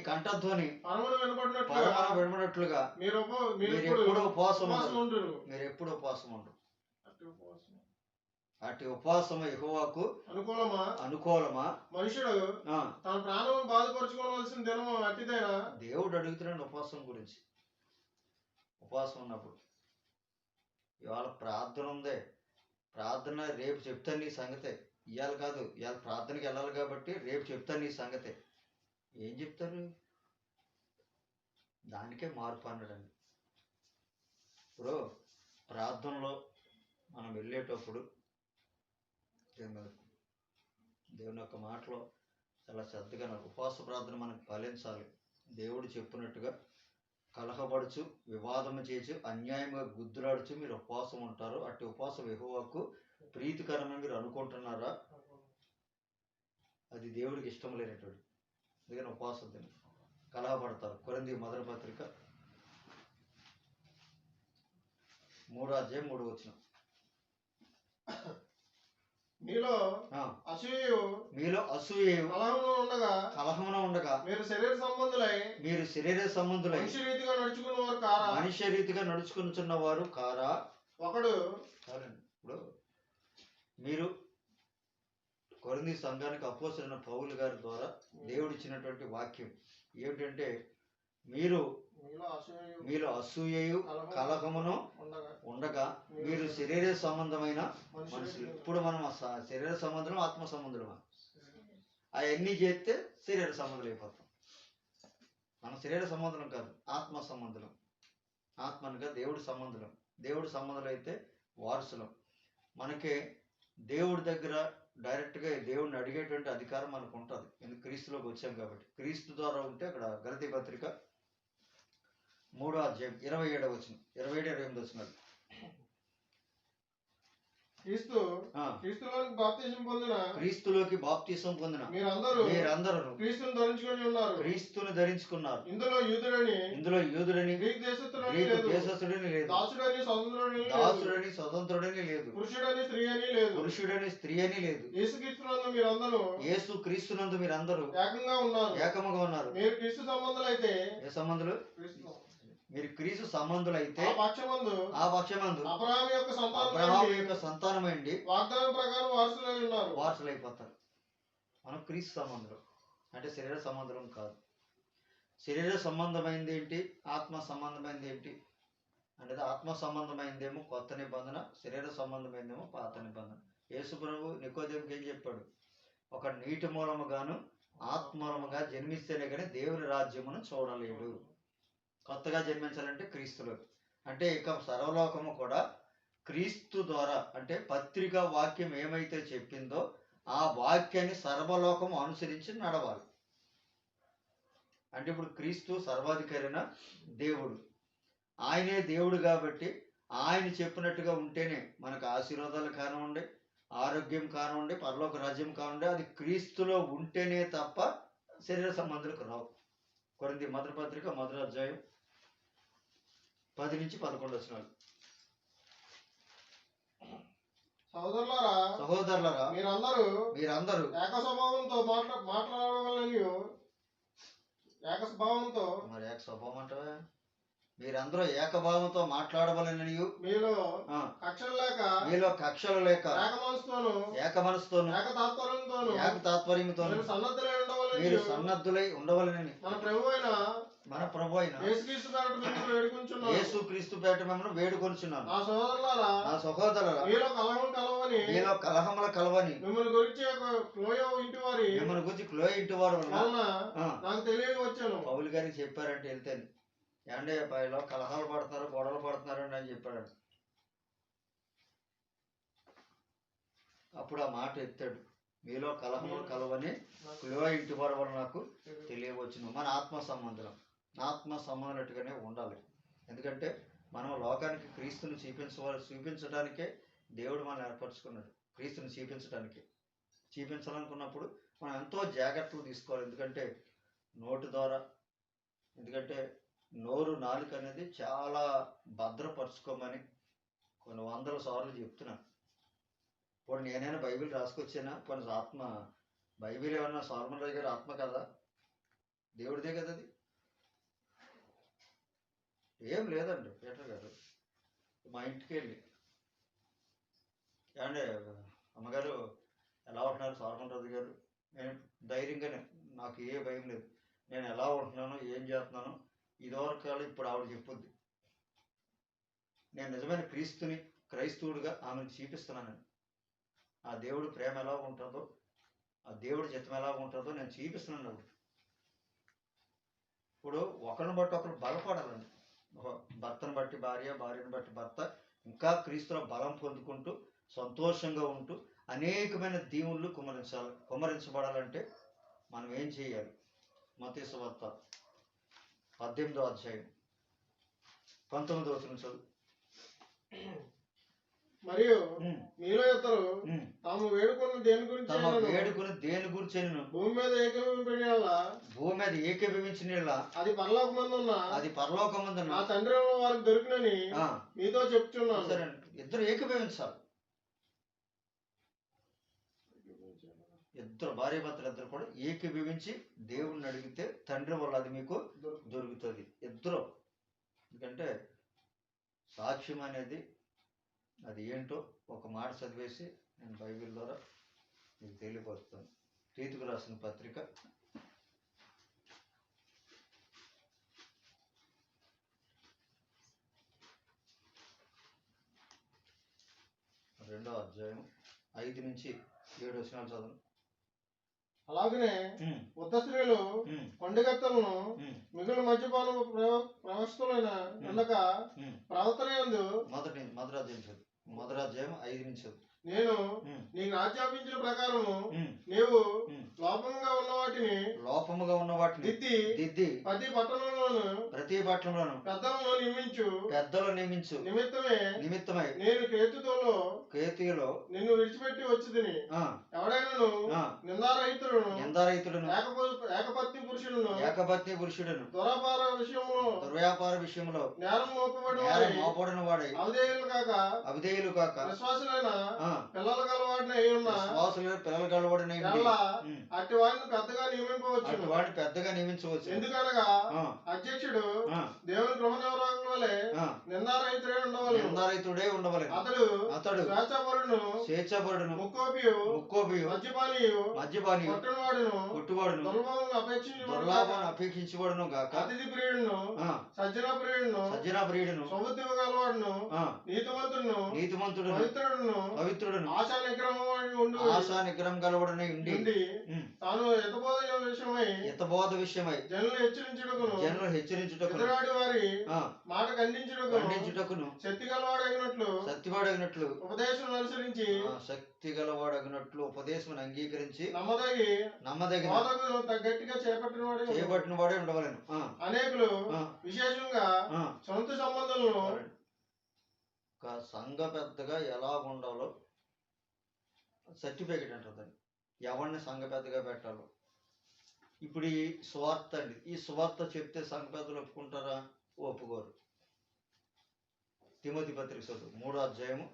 కంఠధ్వని వినబడినట్లుగా మీరు ఎప్పుడు ఉపవాసం ఉండరు. అటు ఉపవాసము యెహోవాకు అనుకూలమా? మనుషుడు తన ప్రాణం బాధపరచుకోవాల్సిన దినము అట్టిదైనా. దేవుడు అడుగుతున్నాడు ఉపవాసం గురించి. ఉపవాసం ఉన్నప్పుడు ఇవాళ ప్రార్థన ఉంది. ప్రార్థన రేపు చెప్తాను నీ సంగతే. ఇవాళ కాదు, ఇవాళ ప్రార్థనకి వెళ్ళాలి కాబట్టి రేపు చెప్తాను నీ సంగతే. ఏం చెప్తారు? దానికే మార్పు అన్నాడండి. ఇప్పుడు ప్రార్థనలో మనం వెళ్ళేటప్పుడు దేవుని యొక్క మాటలో చాలా శ్రద్ధగా ఉపవాస ప్రార్థన మనకు ఫలించాలి. దేవుడు చెప్పినట్టుగా కలహపడుచు, వివాదము చేసి, అన్యాయంగా గుద్దులాడుచు మీరు ఉపవాసం ఉంటారు. అట్టి ఉపవాసం యెహోవాకు ప్రీతికరమని మీరు అనుకుంటున్నారా? అది దేవుడికి ఇష్టం లేనటువంటి. అందుకని ఉపవాసం తిని కలహపడతారు. కొరింథీ మొదటి పత్రిక 3వ అధ్యాయం 3వ వచనం. మీలో అసూయయు కలహమున ఉండగా మీరు శరీర సంబంధులై మనుష్య రీతిగా నడుచుకున్న వారు కారా? ఒకడు ఇప్పుడు మీరు కొరింథీ సంఘానికి అపోస్తలుడైన పౌలు గారి ద్వారా దేవుడిచ్చినటువంటి వాక్యం ఏమిటంటే, మీలో అసూయయు కలహమును ఉండగా మీరు శరీర సంబంధమైన మనుషులు. ఇప్పుడు మనం శరీర సంబంధం, ఆత్మ సంబంధులమా? అవన్నీ చేస్తే శరీర సంబంధులు అయిపోతాం. మన శరీర సంబంధం కాదు, ఆత్మ సంబంధులం. ఆత్మనుగా దేవుడి సంబంధులం. దేవుడి సంబంధులు అయితే వారసులం. మనకే దేవుడి దగ్గర డైరెక్ట్గా దేవుడిని అడిగేటువంటి అధికారం మనకు ఉంటుంది. ఎందుకు? క్రీస్తులోకి వచ్చాం కాబట్టి. క్రీస్తు ద్వారా ఉంటే అక్కడ గలతీ పత్రిక 3వ అధ్యాయం 27వ వచనం, 27-28 వచనాలు. క్రీస్తులోకి బాప్తిసం పొందిన మీరందరూ క్రీస్తును ధరించుకున్నారు. ఇందులో యూదుడని గ్రీకు దేశస్థుడని లేదు, దాసుడని స్వతంత్రుడని లేదు, పురుషుడని స్త్రీ అని లేదు. యేసు క్రీస్తునందు మీరందరూ ఏకముగా ఉన్నారు. ఏ సంబంధులు? మీరు క్రీస్తు సంబంధులైతే ఆ పక్షమందు అబ్రహాము యొక్క సంతానమైంది వాగ్దానం ప్రకారం వారసులైపోతారు. మనం క్రీస్తు సంబంధులు అంటే శరీర సంబంధం కాదు. శరీర సంబంధమైంది ఏంటి, ఆత్మ సంబంధమైంది ఏంటి అనేది, ఆత్మ సంబంధమైందేమో కొత్త నిబంధన, శరీర సంబంధమైందేమో పాత నిబంధన. యేసు ప్రభు నికోదేముకి ఏం చెప్పాడు? ఒక నీటి మూలముగాను ఆత్మ మూలముగా జన్మిస్తేనే కానీ దేవుని రాజ్యమును చూడలేడు. కొత్తగా జన్మించాలంటే క్రీస్తులో. అంటే ఇక సర్వలోకము కూడా క్రీస్తు ద్వారా, అంటే పత్రికా వాక్యం ఏమైతే చెప్పిందో ఆ వాక్యాన్ని సర్వలోకము అనుసరించి నడవాలి. అంటే ఇప్పుడు క్రీస్తు సర్వాధికారైన దేవుడు, ఆయనే దేవుడు కాబట్టి ఆయన చెప్పినట్టుగా ఉంటేనే మనకు ఆశీర్వాదాలు కానివ్వండి, ఆరోగ్యం కానివ్వండి, పరలోక రాజ్యం కానివ్వండి, అది క్రీస్తులో ఉంటేనే తప్ప శరీర సంబంధాలకు రావు. కొరింథీ మొదటి పత్రిక 1వ అధ్యాయం 10 నుంచి 11 వచనాలు. సహోదరులారా మీరందరూ ఏక స్వభావంతో మరి ఏక స్వభావం అంటావా? మీరందరూ ఏకభావంతో మాట్లాడవలననియు మీలో ఆ, మీలో కక్షలు లేక ఏక మనసుతోను ఏక తాత్పర్యంతోను మీరు సన్నద్ధులై ఉండవలనని మన ప్రభు అయిన యేసుక్రీస్తు పేరట మిమ్మల్ని వేడుకొనుచున్నాను. నా సహోదరులారా, మీలో కలహముల కలవని మిమ్మల్ని గురించి క్లోయ ఇంటి వారు నాకు తెలియక వచ్చాను. పౌలు గారికి చెప్పారంటే వెళ్తే ఏమంటే ఇలా కలహాలు పడుతున్నారు, గొడవలు పడుతున్నారు అని చెప్పాడు. అప్పుడు ఆ మాట ఎత్తాడు, మీలో కలహములు కలవని క్లోయ ఇంటి వారు నాకు తెలియవచ్చును. మన ఆత్మ సంబంధులుగానే ఉండాలి. ఎందుకంటే మనం లోకానికి క్రీస్తుని చూపించడానికే దేవుడు మనం ఏర్పరచుకున్నాడు. క్రీస్తుని చూపించాలనుకున్నప్పుడు మనం ఎంతో జాగ్రత్తలు తీసుకోవాలి. ఎందుకంటే నోరు నాలుక అనేది చాలా భద్రపరచుకోమని కొన్ని వందల సార్లు చెప్తున్నాను. ఇప్పుడు నేనైనా బైబిల్ రాసుకొచ్చానా? కొన్ని ఆత్మ బైబిల్ ఏమన్నా సొలొమోను రాజు గారి ఆత్మ కదా, దేవుడిదే కదా అది. ఏం లేదండి పీటర్ గారు, మా ఇంటికి వెళ్ళి ఏమంటే అమ్మగారు ఎలా ఉంటున్నారు సొలొమోను రాజు గారు, నేను ధైర్యంగానే, నాకు ఏ భయం లేదు, నేను ఎలా ఉంటున్నాను ఏం చేస్తున్నాను ఇదివరకు ఇప్పుడు ఆవిడ చెప్పుద్ది. నేను నిజమైన క్రైస్తవుడిగా ఆమెను చూపిస్తున్నాను. ఆ దేవుడు ప్రేమ ఎలా ఉంటుందో, ఆ దేవుడి చిత్తం ఎలా ఉంటుందో నేను చూపిస్తున్నాను. ఇప్పుడు ఒకరిని బట్టి ఒకరు బలపడాలండి. భర్తను బట్టి భార్య, భార్యను బట్టి భర్త ఇంకా క్రీస్తులో బలం పొందుకుంటూ సంతోషంగా ఉంటూ అనేకమైన దీవుళ్ళు కుమ్మరించబడాలంటే మనం ఏం చేయాలి? మత్తయి సువార్త 18వ అధ్యాయం 19వ వచనం చదువు. మరియు మీలో ఇద్దరు తాము వేడుకున్న దేని గురించి భూమి మీద ఏకీభవించిన అది పరలోకమందున్న నా తండ్రి వారికి దొరికినని మీతో చెప్తున్నాను. సరే, ఇద్దరు ఏకీభవించాలి. ఇద్దరు భార్య భర్తలు ఇద్దరు కూడా ఏకీభవించి దేవుణ్ణి అడిగితే తండ్రి వల్ల అది మీకు దొరుకుతుంది. ఇద్దరు. ఎందుకంటే సాక్ష్యం అనేది అది ఏంటో ఒక మాట చదివేసి నేను బైబిల్ ద్వారా మీకు తెలియపరుస్తాను. తీతుకు రాసిన పత్రిక 2వ అధ్యాయం 5 నుంచి 7 వచనాలు చదువు. అలాగనే ఉత్త స్త్రీలు కొండగత్తలను మిగులు మద్యపాన ప్రవస్తులైన ఎన్నక ప్రవర్తన యందు మొదటి 5 నుంచి నేను నీకు ఆజ్ఞాపించిన ప్రకారము నీవు లోపముగా ఉన్న వాటిని దిద్ది ప్రతి పట్టణంలోను పెద్దలను నియమించు నిమిత్తమై నేను కేతులో నిన్ను విడిచిపెట్టి వచ్చితిని. ఎవడైనాను నిందారహితుడును ఏకపత్ని పురుషుడును దుర్వ్యాపార విషయంలో నేరం మోపబడిన వాడై అవిధేయులు కాక విశ్వాసులైన పిల్లలు గలవాడిని అట్టి వాడిని పెద్దగా నియమించవచ్చు. ఎందుకనగా అధ్యక్షుడు దేవుని గృహనిర్వాహకుల వలె నిందారహితుడే ఉండవాలి. అతడు స్వేచ్ఛాపరుడును ముక్కోపియు మద్యపానియు కొట్టువాడును దుర్లాభాన్ని అపేక్షించువాడును గాక అతిథి ప్రియుడును సజ్జన ప్రియుడును సముద్రము గలవాడును నీతిమంతుడును పవిత్రుడును ఆశా నిగ్రహం గలవాడనే ఉండి తాను హితబోధ విషయమై జనులు హెచ్చరించుటకు మాట ఖండించుటకును శక్తివాడగినట్లు ఉపదేశం అంగీకరించి నమ్మదగిన గట్టిగా చేపట్టిన వాడే ఉండవలను. అనేకులు విశేషంగా సొంత సంబంధాలను సంఘ పెద్దగా ఎలా ఉండాలో సర్టిఫికేట్ అంటుంది. ఎవరిని సంఘ పెద్దగా పెట్టాలో. ఇప్పుడు ఈ స్వార్థ అండి, ఈ స్వార్థ చెప్తే సంఘ పెద్దలు ఒప్పుకుంటారా? ఒప్పుకోరు. తిమోతి పత్రిక చదువు 3వ అధ్యాయము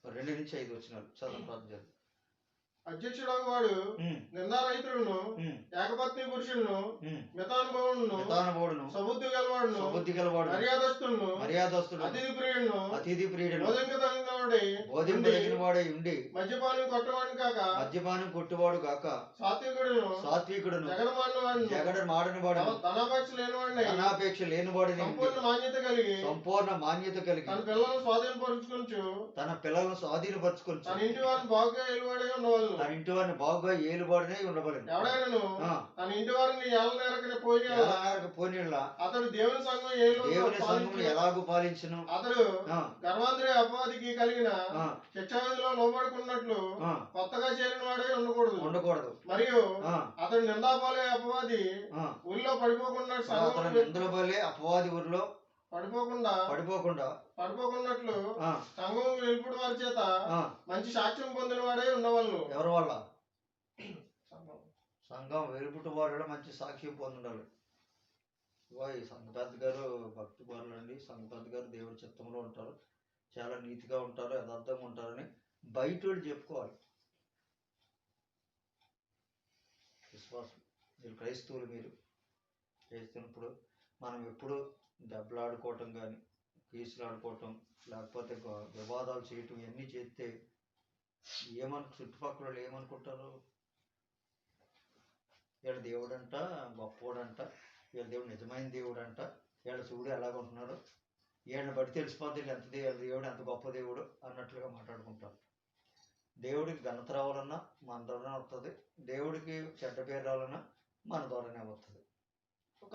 2 నుంచి 5 వచనాలు చదువు. అధ్యక్షుడు వాడు నిందారహితుడును ఏకపత్ని పురుషులను మితానుభవుడును సబుద్ధి గలవాడును మర్యాదస్తుడు అతిథి ప్రియుడును బోధింపదగిన వాడై ఉండి మద్యపానం కొట్టువాడు కాక సాత్వికుడును జగడమాడని వాడు ధనాపేక్ష లేనివాడిని సంపూర్ణ మాన్యత కలిగి తన పిల్లలను స్వాధీనపరచుకొని తన ఇంటి వారిని బాగుగా ఏలుబడినే ఉండవలెను. తన ఇంటి వారిని పోయిన అతడు దేవుని సంఘం ఎలాగూ పాలించును. అతడు గర్వాంతరి అపవాదికి కలిగిన శిక్షావిధిలో లోబడుకున్నట్లు కొత్తగా చేరిన వాడే ఉండకూడదు. మరియు అతడు నిందాపాలే అపవాది ఊరిలో పడిపోకుండా అపవాది ఊరిలో పడిపోకున్నట్లు సంఘం వెలుపుడు వారి చేత మంచి సాక్ష్యం పొందిన వాడే ఉండవాళ్ళు. ఎవరి వల్ల? సంఘం వెలుపుటి వారిలో మంచి సాక్ష్యం పొందాలి. సంఘ పెద్ద గారు భక్తి పరులు అండి. సంఘ పెద్ద గారు దేవుడి చిత్తంలో ఉంటారు, చాలా నీతిగా ఉంటారు, యథార్థంగా ఉంటారని బయట చెప్పుకోవాలి. విశ్వాసం మీరు క్రైస్తవులు, మీరు చేస్తున్నప్పుడు మనం ఎప్పుడు దెబ్బలాడుకోవటం కానీ కేసులాడుకోవటం లేకపోతే వివాదాలు చేయటం ఇవన్నీ చేస్తే చుట్టుపక్కల వాళ్ళు ఏమనుకుంటారు? వీళ్ళ దేవుడు అంట గొప్పోడంట, వీళ్ళ దేవుడు నిజమైన దేవుడు అంట, వీళ్ళ చూడు ఎలాగుంటున్నారు, వీళ్ళని బట్టి తెలిసిపోతే ఎంత దేవుడు ఎంత గొప్ప దేవుడు అన్నట్లుగా మాట్లాడుకుంటారు. దేవుడికి ఘనత రావాలన్నా మన ద్వారానే వస్తుంది, దేవుడికి చెడ్డ పేరు రావాలన్నా మన ద్వారానే వస్తుంది. ఒక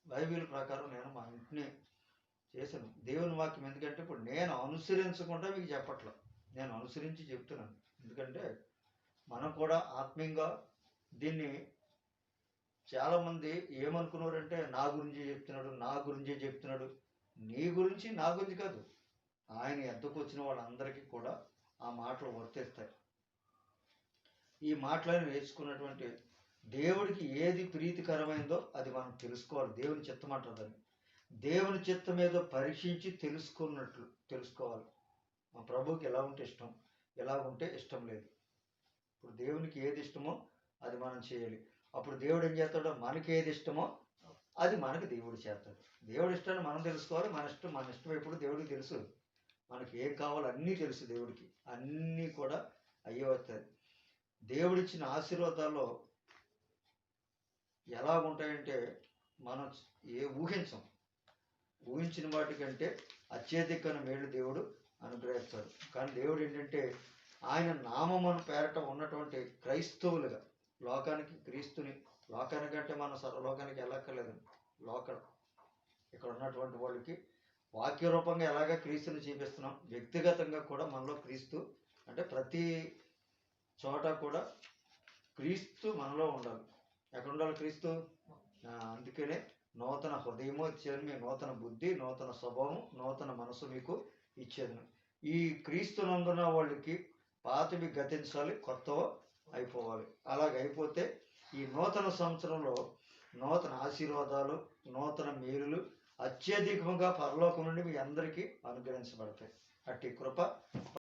బైబిల్ ప్రకారం నేను మా ఇంటిని చేశాను దేవుని వాక్యం. ఎందుకంటే ఇప్పుడు నేను అనుసరించకుండా మీకు చెప్పట్లా, నేను అనుసరించి చెప్తున్నాను. ఎందుకంటే మనం కూడా ఆత్మీయంగా దీన్ని చాలామంది ఏమనుకున్నారంటే నా గురించే చెప్తున్నాడు. నీ గురించి నా గురించి కాదు, ఆయన ఎద్దకు వచ్చిన వాళ్ళందరికీ కూడా ఆ మాటలు వర్తిస్తాయి. ఈ మాటలను నేర్చుకున్నటువంటి దేవుడికి ఏది ప్రీతికరమైందో అది మనం తెలుసుకోవాలి. దేవుని చిత్తం అంటుందని దేవుని చిత్తం ఏదో పరీక్షించి తెలుసుకోవాలి. మా ప్రభువుకి ఎలా ఉంటే ఇష్టం, ఎలా ఉంటే ఇష్టం లేదు. ఇప్పుడు దేవునికి ఏది ఇష్టమో అది మనం చేయాలి. అప్పుడు దేవుడు ఏం చేస్తాడో మనకి ఏది ఇష్టమో అది మనకి దేవుడు చేస్తాడు. దేవుడి ఇష్టాన్ని మనం తెలుసుకోవాలి. మన ఇష్టం ఎప్పుడు దేవుడికి తెలుసు. మనకి ఏం కావాలో అన్నీ తెలుసు దేవుడికి, అన్నీ కూడా అయ్యే వస్తాయి. దేవుడిచ్చిన ఆశీర్వాదాల్లో ఎలా ఉంటాయంటే మనం ఊహించిన వాటికంటే అత్యధికమైన మేలు దేవుడు అనుగ్రహిస్తాడు. కానీ దేవుడు ఏంటంటే ఆయన నామమును పేరట ఉన్నటువంటి క్రైస్తవులుగా లోకానికి లోకానికంటే మనం సర్వలోకానికి వెళ్ళక్కర్లేదు. ఇక్కడ ఉన్నటువంటి వాళ్ళకి వాక్య రూపంగా ఎలాగ క్రీస్తుని చూపిస్తున్నాం, వ్యక్తిగతంగా కూడా మనలో క్రీస్తు అంటే ప్రతి చోట కూడా క్రీస్తు మనలో ఉండాలి. ఎక్కడ ఉండాలి క్రీస్తు? అందుకనే నూతన హృదయము ఇచ్చాను, మీ నూతన బుద్ధి, నూతన స్వభావం, నూతన మనసు మీకు ఇచ్చాను. ఈ క్రీస్తునందున వాళ్ళకి పాతవి గతించాలి, కొత్తవ అయిపోవాలి. అలాగైపోతే ఈ నూతన సంవత్సరంలో నూతన ఆశీర్వాదాలు, నూతన మేలులు అత్యధికంగా పరలోకం నుండి మీ అందరికీ అనుగ్రహించబడతాయి. అట్టి కృప